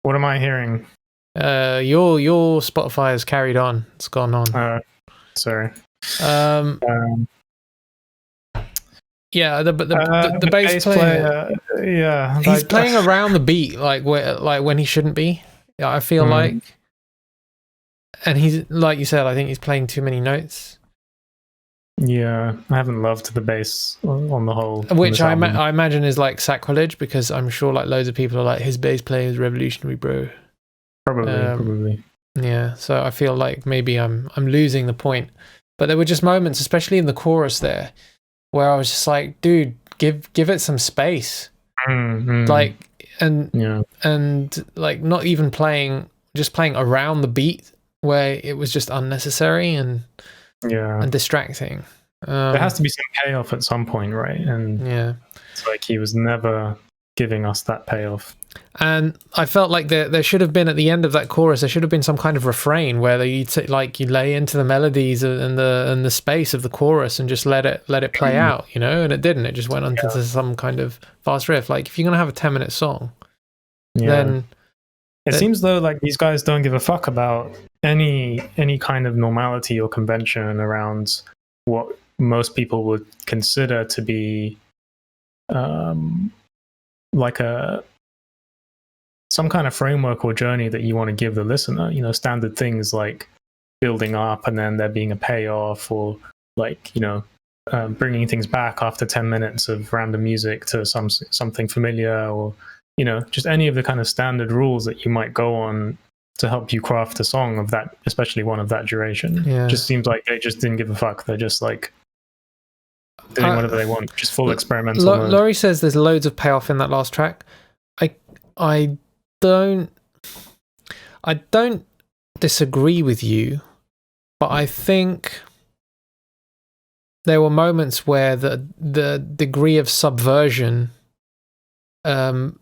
What am I hearing? Your Spotify has carried on. It's gone on. Sorry. Yeah, the bass player, yeah, he's playing around the beat, like when he shouldn't be. Yeah, I feel like, and he's like you said, I think he's playing too many notes. Yeah, I haven't loved the bass on the whole, which I imagine is like sacrilege, because I'm sure like loads of people are like, his bass playing is revolutionary, bro. Probably. Yeah, so I feel like maybe I'm losing the point. But there were just moments, especially in the chorus there, where I was just like, dude, give it some space. Like, and like not even just playing around the beat, where it was just unnecessary and distracting. There has to be some payoff at some point, right? And it's like he was never giving us that payoff. And I felt like there should have been, at the end of that chorus, there should have been some kind of refrain where you lay into the melodies and the space of the chorus and just let it play out, you know. And it didn't. It just went on to some kind of fast riff. Like, if you're gonna have a 10-minute song, then it seems though like these guys don't give a fuck about any kind of normality or convention around what most people would consider to be like some kind of framework or journey that you want to give the listener. You know, standard things like building up and then there being a payoff, or like, you know, bringing things back after 10 minutes of random music to something familiar, or, you know, just any of the kind of standard rules that you might go on to help you craft a song of that, especially one of that duration. Just seems like they just didn't give a fuck. They're just like doing whatever they want, just full experimental mode. Laurie says there's loads of payoff in that last track. I don't disagree with you, but I think there were moments where the degree of subversion kind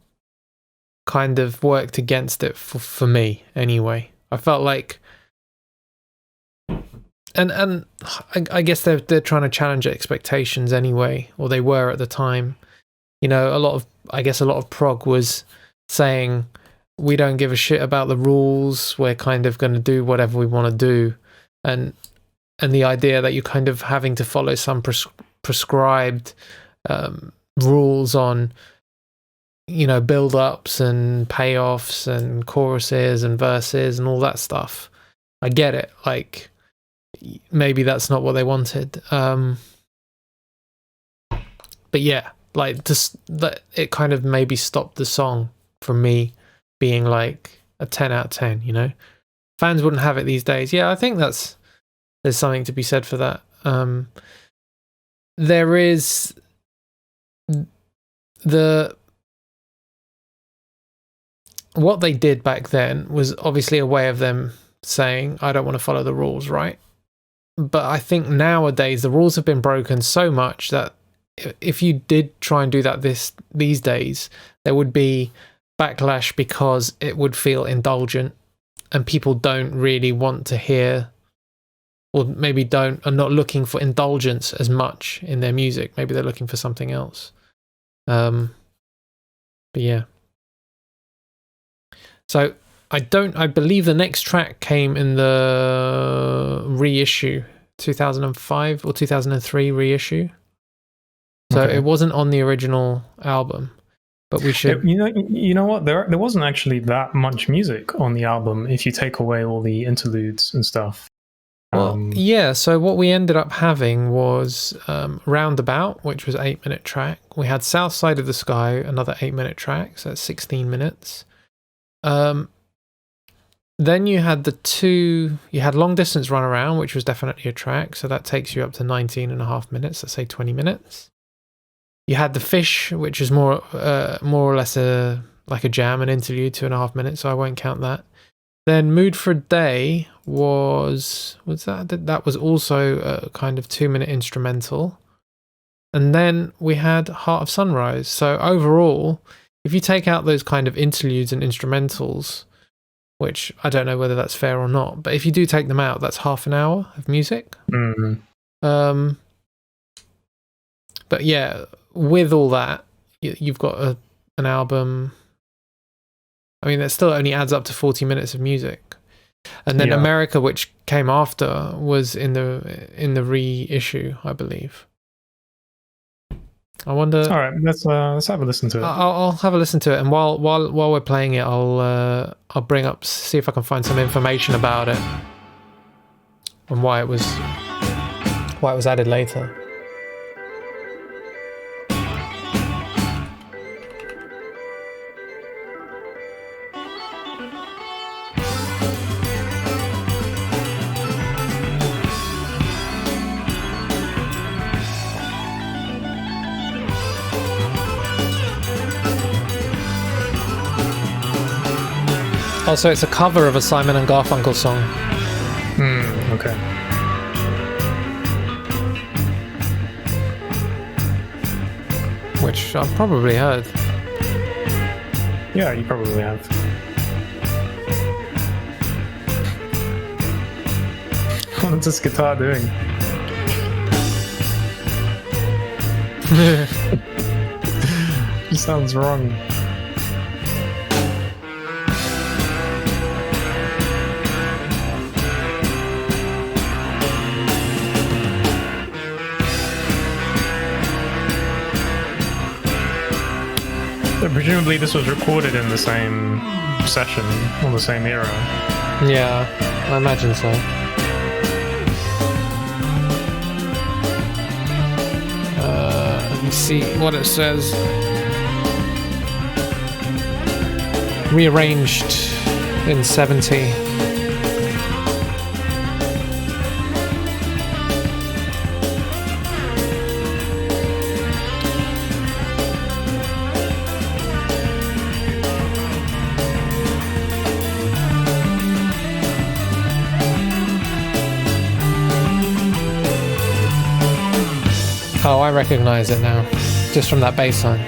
of worked against it for me anyway. I felt like, and I guess they're trying to challenge expectations anyway, or they were at the time. You know, a lot of prog was saying, we don't give a shit about the rules, we're kind of going to do whatever we want to do, and the idea that you're kind of having to follow some prescribed rules on build-ups and payoffs and choruses and verses and all that stuff. I get it. Like, maybe that's not what they wanted. But yeah, like, just that it kind of maybe stopped the song from me being like a 10 out of 10, Fans wouldn't have it these days. Yeah, I think there's something to be said for that. There is what they did back then was obviously a way of them saying, I don't want to follow the rules, right? But I think nowadays the rules have been broken so much that if you did try and do that these days, there would be backlash because it would feel indulgent, and people don't really want to hear, or maybe are not looking for indulgence as much in their music. Maybe they're looking for something else. But yeah. So I believe the next track came in the reissue, 2005 or 2003 reissue. So It wasn't on the original album, but we should. You know what? There wasn't actually that much music on the album if you take away all the interludes and stuff. Well, yeah. So what we ended up having was Roundabout, which was 8-minute track. We had South Side of the Sky, another 8-minute track, so that's 16 minutes. Then you had you had Long Distance Runaround, which was definitely a track, so that takes you up to 19.5 minutes, let's say 20 minutes. You had The Fish, which is more or less like a jam, an interlude, 2.5 minutes, so I won't count that. Then Mood for a Day was that was also a kind of 2-minute instrumental. And then we had Heart of Sunrise. So overall, if you take out those kind of interludes and instrumentals, which I don't know whether that's fair or not, but if you do take them out, that's half an hour of music. Mm-hmm. But yeah, with all that, you've got an album. I mean, that still only adds up to 40 minutes of music. And then America, which came after, was in the reissue, I believe. I wonder. All right, let's have a listen to it. I'll have a listen to it, and while we're playing it, I'll bring up, see if I can find some information about it and why it was added later. Also, it's a cover of a Simon and Garfunkel song. Okay. Which I've probably heard. Yeah, you probably have. What's this guitar doing? It sounds wrong. So presumably this was recorded in the same session or the same era. Yeah, I imagine so. Let me see what it says. Rearranged in 70. Oh, I recognize it now, just from that bass line.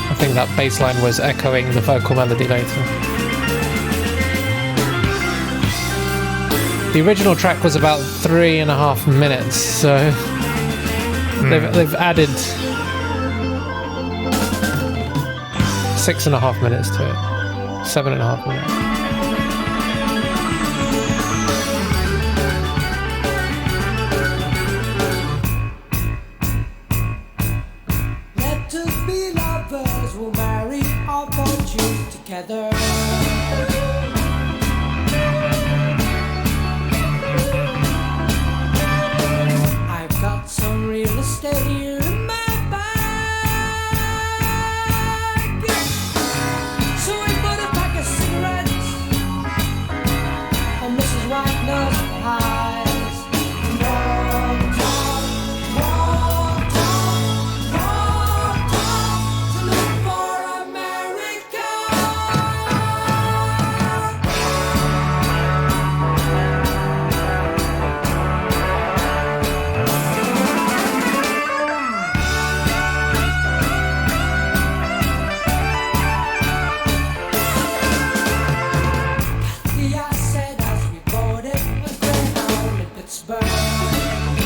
I think that bass line was echoing the vocal melody later. The original track was about 3.5 minutes, so they've added 6.5 minutes to it. 7.5 minutes.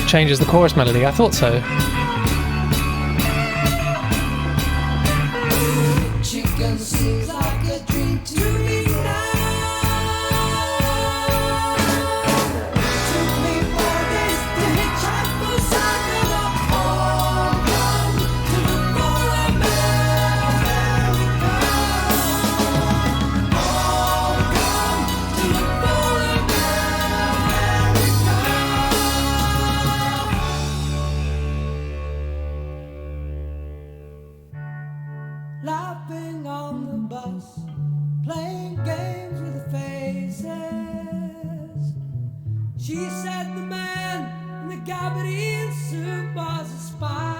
Changes the chorus melody. I thought so. Chicken seems like a dream to me now. Took me 4 days to hitchhike for Sacramento. All come to look for America. All come to look for America. Laughing on the bus, playing games with the faces. She said the man in the gabardine suit was a spy.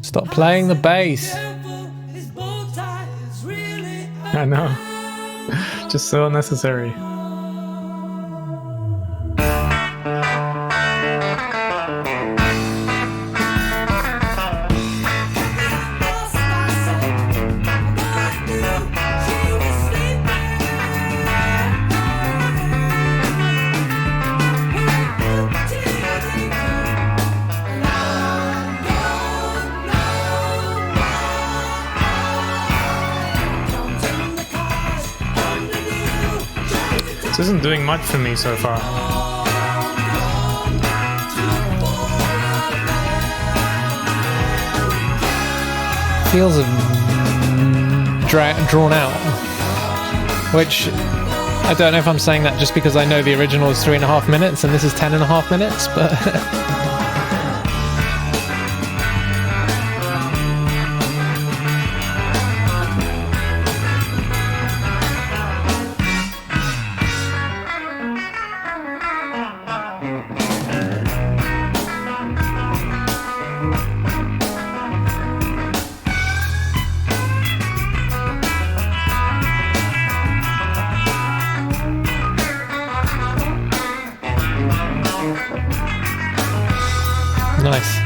Stop playing the bass. Careful, his bow tie is really I know. Just so unnecessary. This isn't doing much for me so far. Feels drawn out. Which, I don't know if I'm saying that just because I know the original is 3.5 minutes and this is 10.5 minutes, but... Nice.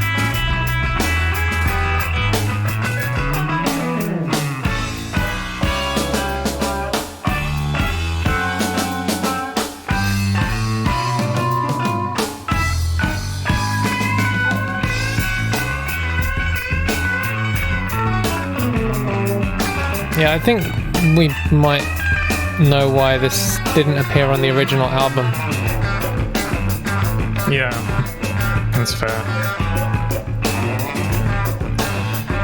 Yeah, I think we might know why this didn't appear on the original album. Yeah, that's fair.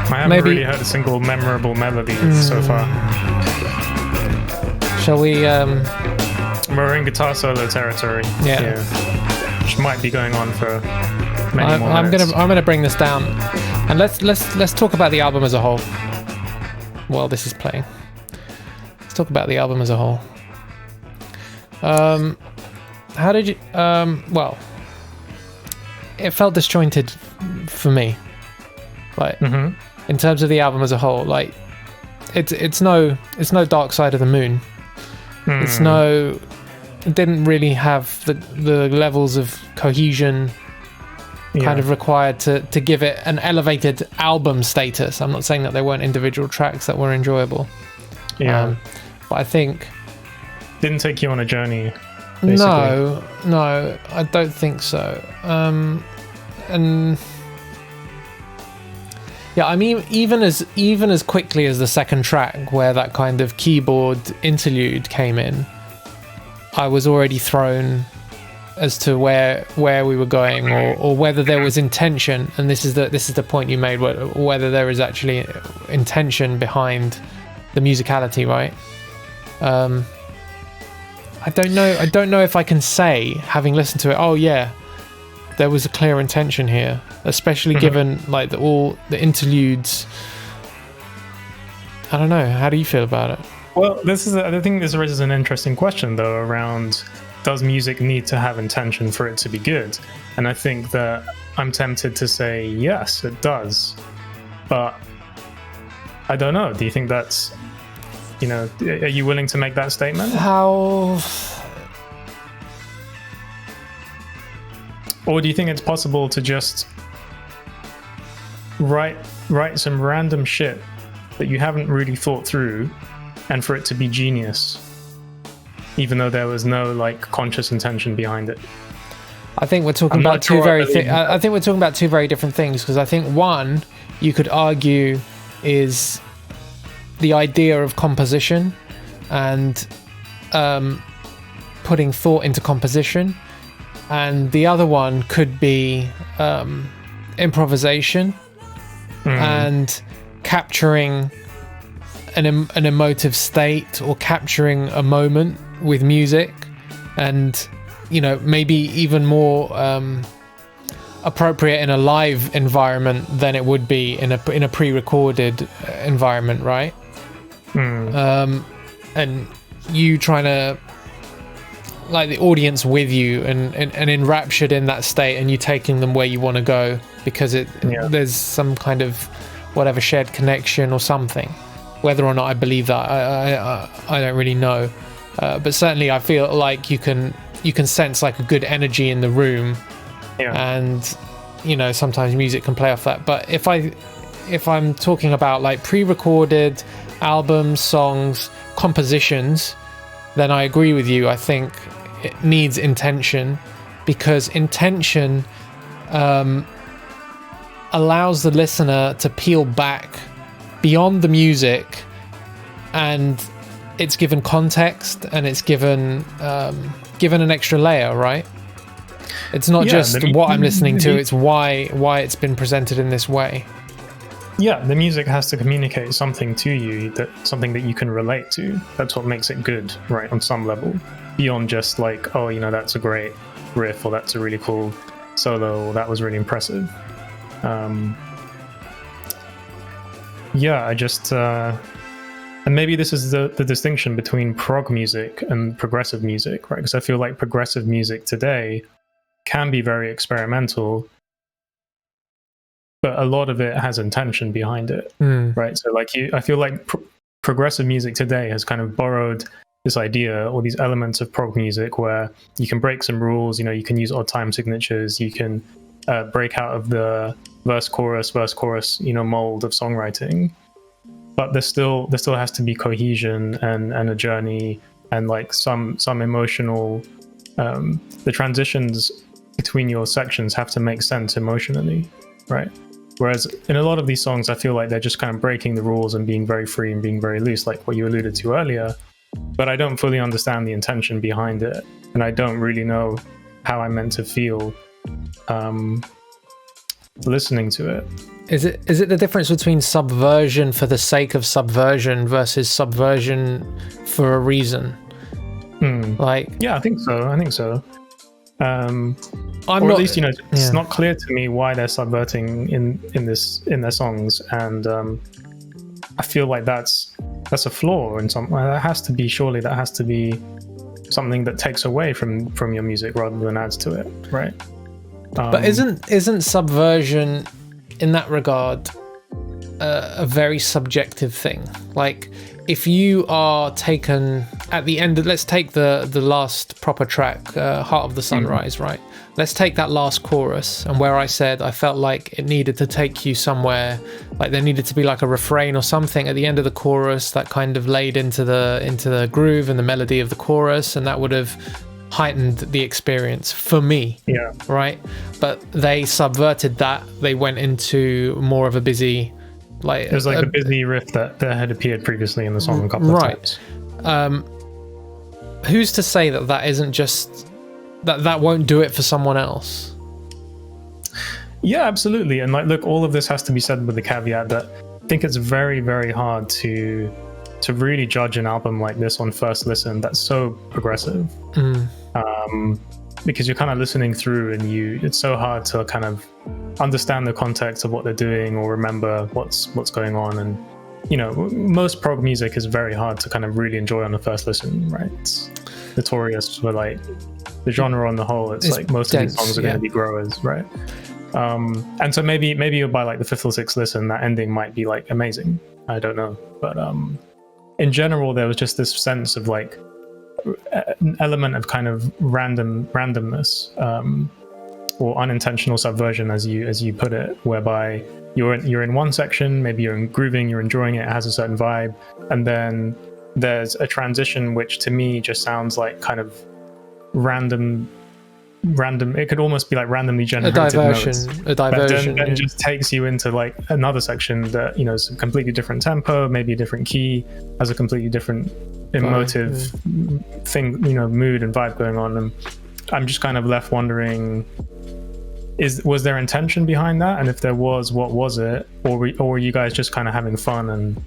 I haven't Maybe- really heard a single memorable melody so far. Shall we, We're in guitar solo territory. Yeah. Which might be going on for many more I'm minutes. gonna bring this down, and let's talk about the album as a whole. While this is playing, let's talk about the album as a whole. How did you? Well, it felt disjointed for me. Like in terms of the album as a whole, like it's no Dark Side of the Moon. It didn't really have the levels of cohesion kind of required to give it an elevated album status. I'm not saying that there weren't individual tracks that were enjoyable. Yeah. But I think Didn't take you on a journey, basically. No, I don't think so. And yeah, I mean, even as quickly as the second track, where that kind of keyboard interlude came in, I was already thrown as to where we were going, or whether there was intention. And this is the point you made, whether there is actually intention behind the musicality, right? I don't know if I can say, having listened to it, oh yeah, there was a clear intention here, especially given like all the interludes. I don't know. How do you feel about it? Well, I think this raises an interesting question though around, does music need to have intention for it to be good? And I think that I'm tempted to say yes, it does. But I don't know. Do you think that's, are you willing to make that statement? How? Or do you think it's possible to just write some random shit that you haven't really thought through, and for it to be genius? even though there was no like conscious intention behind it. I think we're talking I'm about not sure I think we're talking about two very different things, because I think one, you could argue, is the idea of composition and putting thought into composition, and the other one could be improvisation and capturing an emotive state, or capturing a moment with music, and maybe even more appropriate in a live environment than it would be in a pre-recorded environment, right? And you trying to, like, the audience with you and enraptured in that state, and you taking them where you want to go because there's some kind of whatever shared connection or something. Whether or not I believe that, I don't really know, but certainly I feel like you can sense like a good energy in the room, and sometimes music can play off that. But if I'm talking about like pre-recorded albums, songs, compositions, then I agree with you. I think it needs intention, because intention allows the listener to peel back beyond the music, and it's given context, and it's given an extra layer, right? It's not just what I'm listening to, it's why it's been presented in this way. Yeah, the music has to communicate something to you, something that you can relate to. That's what makes it good, right, on some level, beyond just like, oh, that's a great riff, or that's a really cool solo, or that was really impressive. I just and maybe this is the distinction between prog music and progressive music, right? Because I feel like progressive music today can be very experimental, but a lot of it has intention behind it, right? So like I feel like progressive music today has kind of borrowed this idea, or these elements of prog music, where you can break some rules, you can use odd time signatures, you can break out of the verse chorus mold of songwriting, but there still has to be cohesion and a journey, and like some emotional the transitions between your sections have to make sense emotionally, right? Whereas in a lot of these songs, I feel like they're just kind of breaking the rules and being very free and being very loose, like what you alluded to earlier, but I don't fully understand the intention behind it, and I don't really know how I'm meant to feel listening to it. Is it the difference between subversion for the sake of subversion versus subversion for a reason? Like, yeah, I think so. At least it's not clear to me why they're subverting in their songs, and I feel like that's a flaw in some. That has to be something that takes away from your music rather than adds to it, right? But isn't subversion in that regard a very subjective thing? Like, if you are taken at the end, let's take the last proper track, Heart of the Sunrise, right? Let's take that last chorus, and where I said I felt like it needed to take you somewhere, like there needed to be like a refrain or something at the end of the chorus that kind of laid into the groove and the melody of the chorus, and that would have heightened the experience for me, right? But they subverted that. They went into more of a busy, like it was like a busy riff that had appeared previously in the song a couple of times. Who's to say that isn't just that won't do it for someone else? Yeah, absolutely. And like, look, all of this has to be said with the caveat that I think it's very, very hard to really judge an album like this on first listen that's so progressive. Because you're kind of listening through, and it's so hard to kind of understand the context of what they're doing or remember what's going on. And most prog music is very hard to kind of really enjoy on the first listen, right? It's notorious for like the genre on the whole. It's like most dense, of these songs are going to be growers, right? And so maybe by like the fifth or sixth listen, that ending might be like amazing. I don't know, but in general, there was just this sense of like an element of kind of randomness, or unintentional subversion, as you put it, whereby you're in one section, maybe you're grooving, you're enjoying it has a certain vibe, and then there's a transition which to me just sounds like kind of random. It could almost be like randomly generated notes. A diversion. Then just takes you into like another section that, you know, is a completely different tempo, maybe a different key, has a completely different emotive thing, you know, mood and vibe going on. And I'm just kind of left wondering, was there intention behind that? And if there was, what was it? Or were you guys just kind of having fun and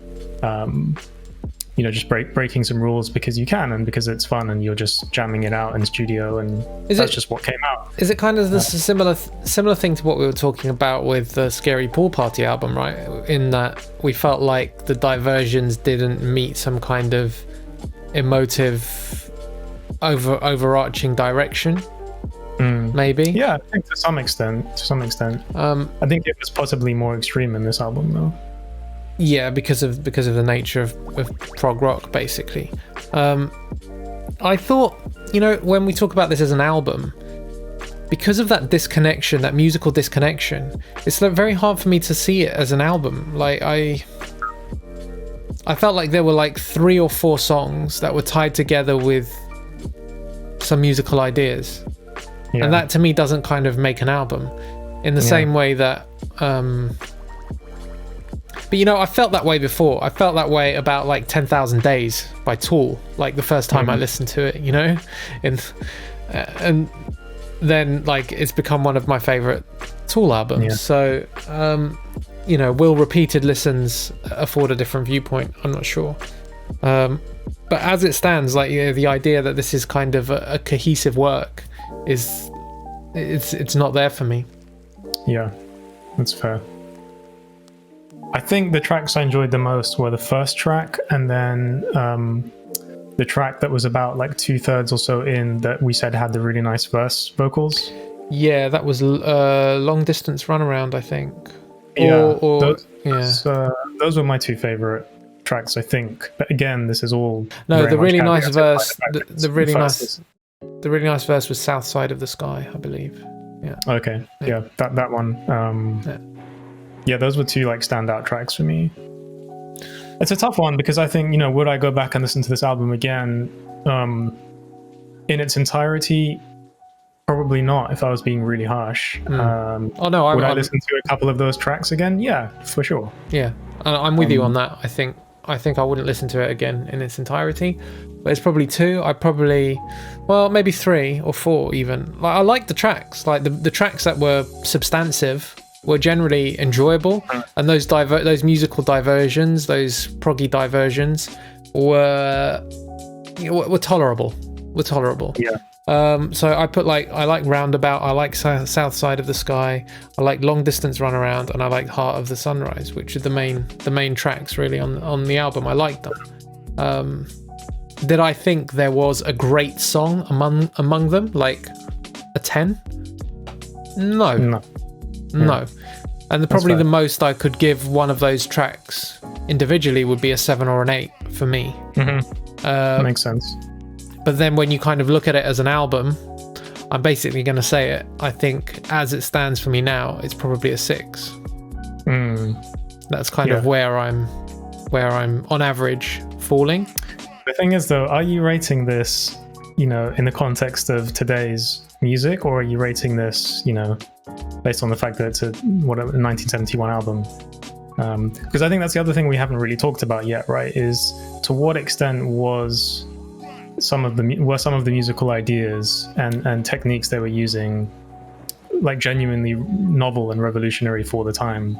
you know, just breaking some rules because you can and because it's fun and you're just jamming it out in the studio and that's just what came out? Is it kind of the similar thing to what we were talking about with the Scary Pool Party album, right? In that we felt like the diversions didn't meet some kind of emotive overarching direction. Maybe. Yeah, I think to some extent. I think it was possibly more extreme in this album though. Yeah, because of the nature of prog rock, basically. I thought, you know, when we talk about this as an album, because of that disconnection, that musical disconnection, it's very hard for me to see it as an album. Like I felt like there were like 3 or 4 songs that were tied together with some musical ideas. Yeah. And that to me doesn't kind of make an album in the same way that but you know, I felt that way before. I felt that way about like 10,000 Days by Tool, like the first time I listened to it, you know, and then like it's become one of my favorite Tool albums. Yeah. So you know, will repeated listens afford a different viewpoint? I'm not sure. But as it stands, like, you know, the idea that this is kind of a cohesive work it's not there for me. Yeah, that's fair. I think the tracks I enjoyed the most were the first track and then the track that was about like 2/3 or so in that we said had the really nice verse vocals. Yeah, that was Long Distance Runaround, I think. Those were my 2 favorite tracks, I think. But again, this is all the really nice verse. The really nice verse was South Side of the Sky, I believe. Yeah. Okay. Yeah, that one. Yeah, those were 2 like standout tracks for me. It's a tough one because I think, you know, would I go back and listen to this album again in its entirety? Probably not, if I was being really harsh. Would I listen to a couple of those tracks again? Yeah, for sure. Yeah, I'm with you on that. I think I wouldn't listen to it again in its entirety, but it's probably 2. Maybe 3 or 4 even. Like, I like the tracks, like the tracks that were substantive were generally enjoyable, and those musical diversions, those proggy diversions were tolerable. Yeah. So I put I like Roundabout, I like South Side of the Sky, I like Long Distance Runaround, and I like Heart of the Sunrise, which are the main tracks really on the album. I liked them. Did I think there was a great song among them, like a 10? No. And probably the most I could give one of those tracks individually would be a 7 or an 8 for me. Makes sense. But then when you kind of look at it as an album, I'm basically going to say it. I think as it stands for me now, it's probably a 6. That's kind of where I'm on average falling. The thing is though, are you rating this, you know, in the context of today's music, or are you rating this, you know, based on the fact that it's a 1971 album? Because I think that's the other thing we haven't really talked about yet, right? Is to what extent was some of the musical ideas and techniques they were using like genuinely novel and revolutionary for the time?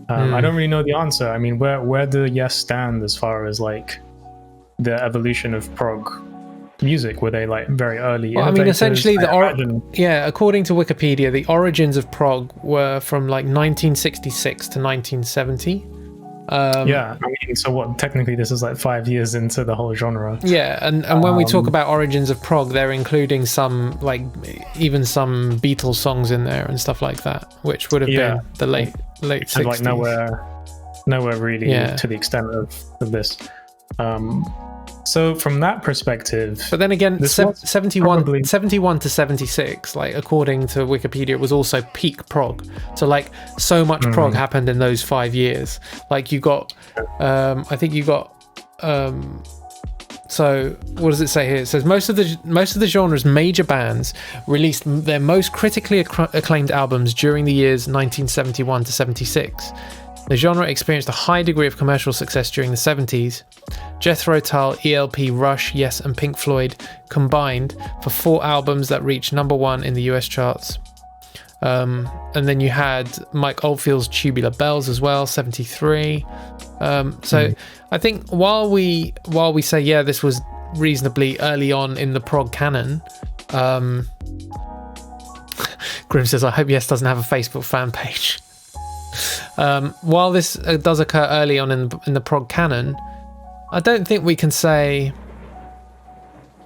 I don't really know the answer. I mean, where do Yes stand as far as like the evolution of prog music? Were they like very early? Well, I mean, essentially according to Wikipedia, the origins of prog were from like 1966 to 1970. I mean, so what, technically this is like 5 years into the whole genre. Yeah, and when we talk about origins of prog, they're including some, like, even some Beatles songs in there and stuff like that, which would have been the late 60s. Like nowhere really to the extent of this. So from that perspective, but then again, 71 to 76, like according to Wikipedia, it was also peak prog. So like so much prog happened in those 5 years. Like you got, I think you got So what does it say here? It says most of the genre's major bands released their most critically acclaimed albums during the years 1971 to 76. The genre experienced a high degree of commercial success during the 70s. Jethro Tull, ELP, Rush, Yes and Pink Floyd combined for 4 albums that reached number 1 in the US charts. And then you had Mike Oldfield's Tubular Bells as well, 73. I think while we say, yeah, this was reasonably early on in the prog canon, Grim says, I hope Yes doesn't have a Facebook fan page. While this does occur early on in the prog canon, I don't think we can say,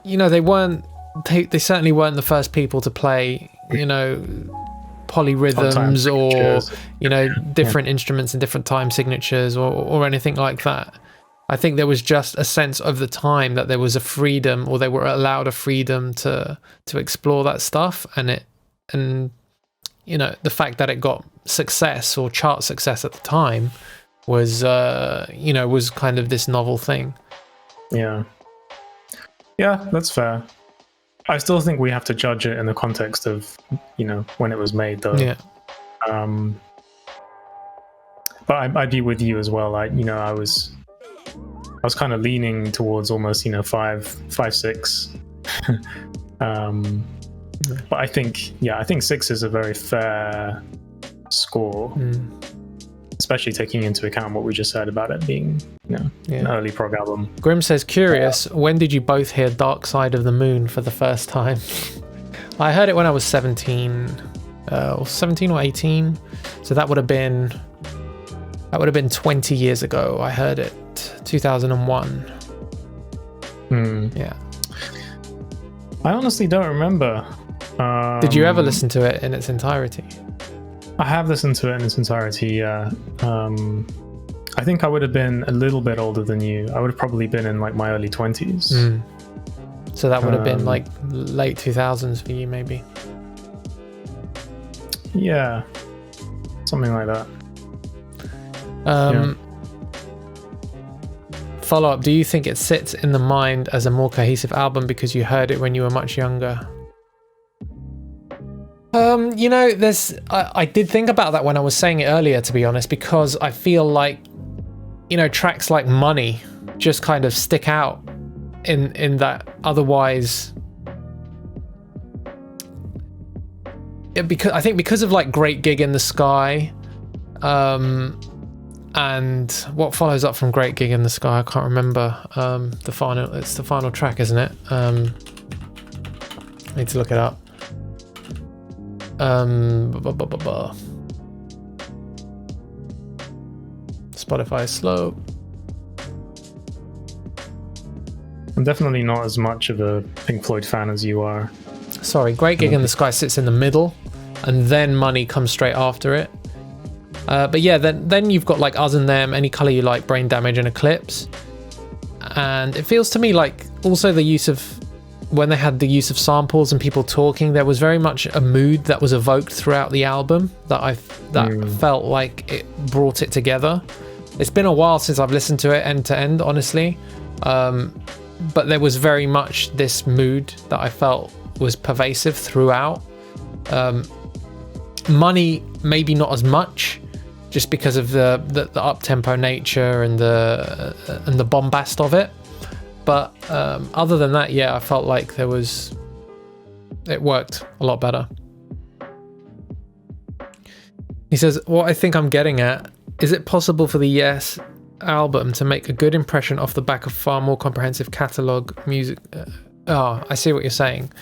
you know, they certainly weren't the first people to play, you know, polyrhythms or, you know, different instruments and different time signatures or anything like that. I think there was just a sense of the time that there was a freedom, or they were allowed a freedom to explore that stuff, and you know, the fact that it got success or chart success at the time was you know, was kind of this novel thing. Yeah, that's fair. I still think we have to judge it in the context of, you know, when it was made, though. Yeah. But I'd be with you as well. I was kind of leaning towards almost, you know, 5, 6. But I think 6 is a very fair score, especially taking into account what we just said about it being, you know, an early prog album. Grim says, curious, when did you both hear Dark Side of the Moon for the first time? I heard it when I was 17 or 18, so that would have been 20 years ago. I heard it 2001. Yeah, I honestly don't remember. Did you ever listen to it in its entirety? I have listened to it in its entirety, yeah. I think I would have been a little bit older than you. I would have probably been in like my early 20s. So that would have been like late 2000s for you, maybe. Yeah, something like that. Follow up, do you think it sits in the mind as a more cohesive album because you heard it when you were much younger? You know, I did think about that when I was saying it earlier, to be honest, because I feel like, you know, tracks like Money just kind of stick out in that otherwise, because of like Great Gig in the Sky, and what follows up from Great Gig in the Sky, I can't remember. It's the final track, isn't it? I need to look it up. Spotify is slow. I'm definitely not as much of a Pink Floyd fan as you are. Sorry, Great Gig in the Sky sits in the middle, and then Money comes straight after it. But yeah, then you've got like Us and Them, Any Colour You Like, Brain Damage and Eclipse. And it feels to me like also when they had the use of samples and people talking, there was very much a mood that was evoked throughout the album that felt like it brought it together. It's been a while since I've listened to it end to end, honestly. But there was very much this mood that I felt was pervasive throughout. Money, maybe not as much, just because of the up-tempo nature and the bombast of it. But other than that, yeah, I felt like it worked a lot better. He says, what I think I'm getting at, is it possible for the Yes album to make a good impression off the back of far more comprehensive catalogue music? I see what you're saying.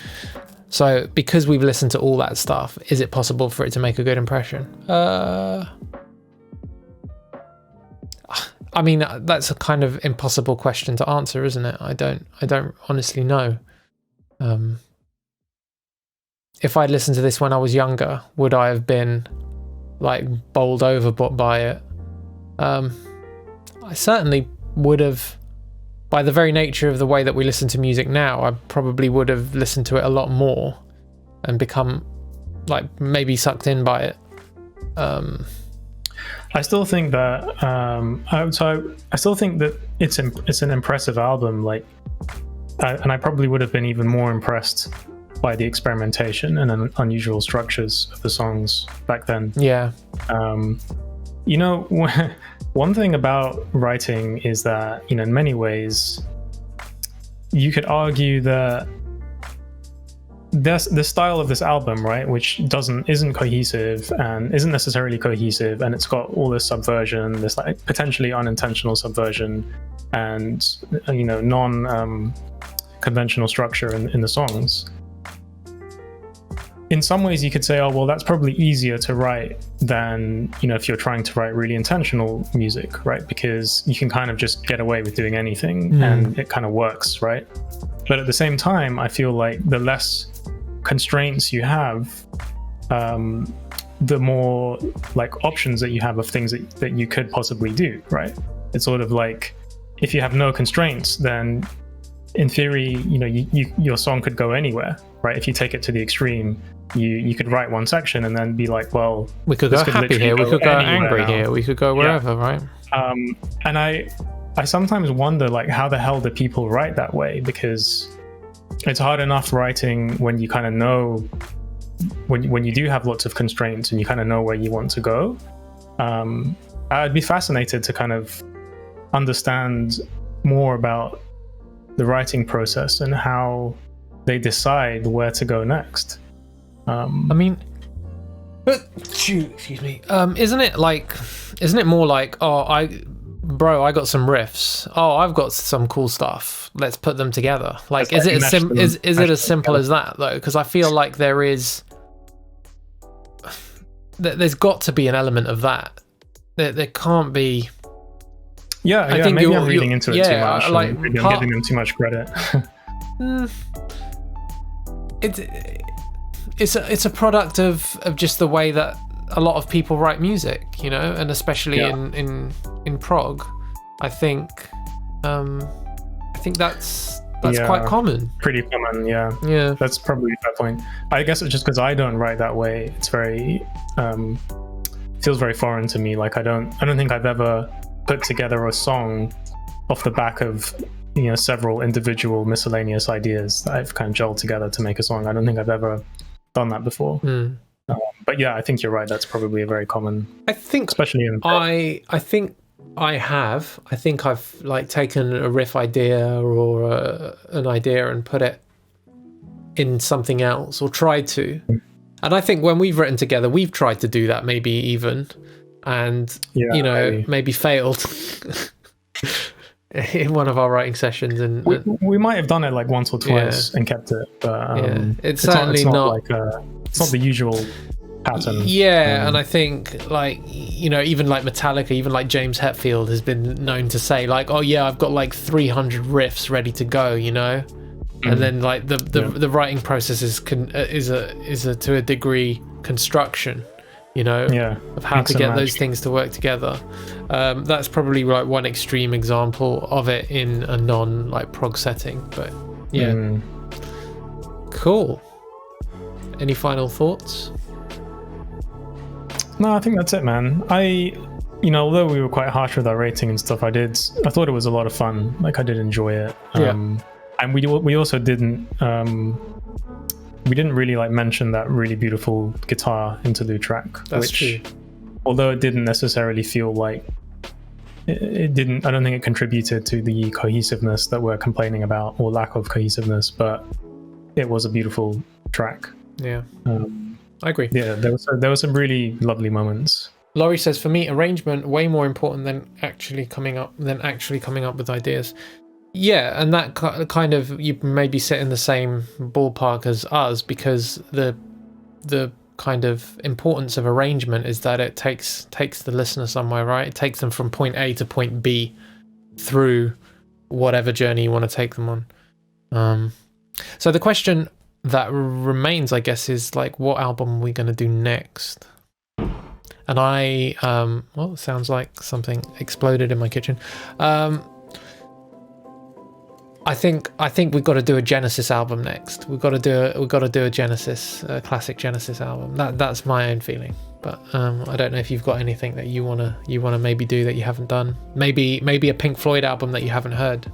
So because we've listened to all that stuff, is it possible for it to make a good impression? I mean, that's a kind of impossible question to answer, isn't it? I don't honestly know. If I'd listened to this when I was younger, would I have been like bowled over by it? I certainly would have. By the very nature of the way that we listen to music now, I probably would have listened to it a lot more and become like maybe sucked in by it. I still think that I still think that it's an impressive album. Like, and I probably would have been even more impressed by the experimentation and unusual structures of the songs back then. Yeah. You know, one thing about writing is that, you know, in many ways, you could argue that the style of this album, right, which isn't cohesive and isn't necessarily cohesive, and it's got all this subversion, this like potentially unintentional subversion, and you know, non-conventional structure in the songs. In some ways, you could say, oh well, that's probably easier to write than, you know, if you're trying to write really intentional music, right? Because you can kind of just get away with doing anything and it kind of works, right? But at the same time, I feel like the less constraints you have, the more like options that you have of things that you could possibly do, right? It's sort of like, if you have no constraints, then in theory, you know, your song could go anywhere, right? If you take it to the extreme, you could write one section and then be like, well, we could go happy here, we could go angry here, we could go wherever, right? And I sometimes wonder, like, how the hell do people write that way? Because it's hard enough writing when you kind of know, when you do have lots of constraints and you kind of know where you want to go. I'd be fascinated to kind of understand more about the writing process and how they decide where to go next. I mean, excuse me. Isn't it more like, oh, I got some riffs. Oh, I've got some cool stuff. Let's put them together. Like, is it as simple as that though? Because I feel like there's got to be an element of that. There can't be. Yeah, I think maybe I'm reading into it too much. Like, maybe I'm giving them too much credit. It's a product of just the way that a lot of people write music, you know, and especially in prog. I think that's quite common. Pretty common, yeah. That's probably a fair point. I guess it's just because I don't write that way. It's very feels very foreign to me. Like I don't think I've ever put together a song off the back of, you know, several individual miscellaneous ideas that I've kind of gelled together to make a song. I don't think I've ever done that before. But yeah, I think you're right. That's probably a very common. I think, especially in. I think I've like taken a riff idea or an idea and put it in something else, or tried to. And I think when we've written together, we've tried to do that, maybe even, and you know, maybe failed in one of our writing sessions. And we might have done it like once or twice and kept it, but it's certainly not it's not the usual pattern. And I think, like, you know, even like Metallica, even like James Hetfield has been known to say, like, oh yeah, I've got like 300 riffs ready to go, you know. And then like the writing process is to a degree construction, you know, of how to get those things to work together. That's probably like one extreme example of it in a non like prog setting, but cool. Any final thoughts? No, I think that's it, man. You know, although we were quite harsh with our rating and stuff, I thought it was a lot of fun. Like, I did enjoy it. And we also didn't really like mention that really beautiful guitar interlude track. That's true. Although it didn't necessarily feel like it didn't. I don't think it contributed to the cohesiveness that we're complaining about, or lack of cohesiveness. But it was a beautiful track. Yeah, I agree. Yeah, there were some really lovely moments. Laurie says, for me, arrangement way more important than actually coming up with ideas. Yeah, and that kind of, you maybe sit in the same ballpark as us, because the kind of importance of arrangement is that it takes the listener somewhere, right? It takes them from point A to point B through whatever journey you want to take them on. So the question that remains, I guess, is like, what album are we going to do next? And it sounds like something exploded in my kitchen. I think we've got to do a Genesis album next. We've got to do a Genesis, a classic Genesis album. That's my own feeling. But I don't know if you've got anything that you wanna maybe do that you haven't done. Maybe a Pink Floyd album that you haven't heard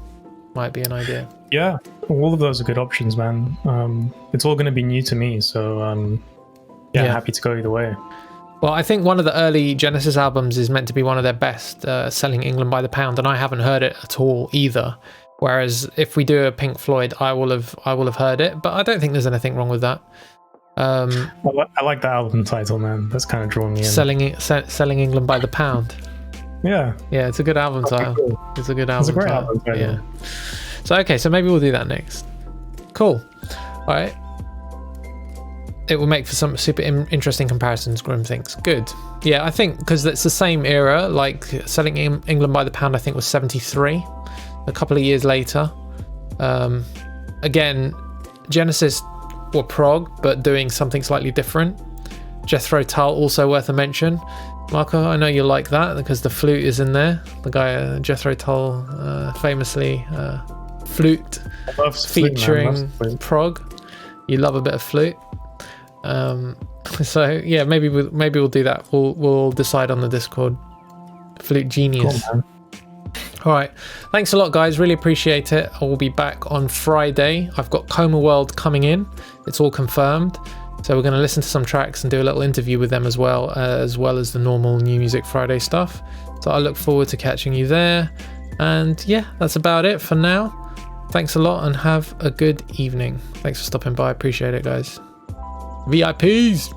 might be an idea. Yeah, all of those are good options, man. It's all going to be new to me, so yeah, happy to go either way. Well, I think one of the early Genesis albums is meant to be one of their best, Selling England by the Pound, and I haven't heard it at all either. Whereas if we do a Pink Floyd, I will have heard it, but I don't think there's anything wrong with that. I like the album title, man. That's kind of drawing me in. Selling England by the Pound. Yeah, it's a good album title. Cool. It's a good album. It's a great title. album title. Yeah. So okay, so maybe we'll do that next. Cool. All right. It will make for some super interesting comparisons. Grim thinks. Good. Yeah, I think because it's the same era. Like Selling England by the Pound, I think was 73. A couple of years later. Again, Genesis were prog, but doing something slightly different. Jethro Tull also worth a mention. Marco, I know you like that because the flute is in there. The guy Jethro Tull famously flute featuring prog. You love a bit of flute. So yeah, maybe we'll do that. We'll decide on the Discord. Flute genius. Cool, all right, thanks a lot, guys. Really appreciate it. I will be back on Friday. I've got Coma World coming in. It's all confirmed. So we're going to listen to some tracks and do a little interview with them as well as the normal New Music Friday stuff. So I look forward to catching you there. And yeah, that's about it for now. Thanks a lot and have a good evening. Thanks for stopping by. Appreciate it, guys. VIPs.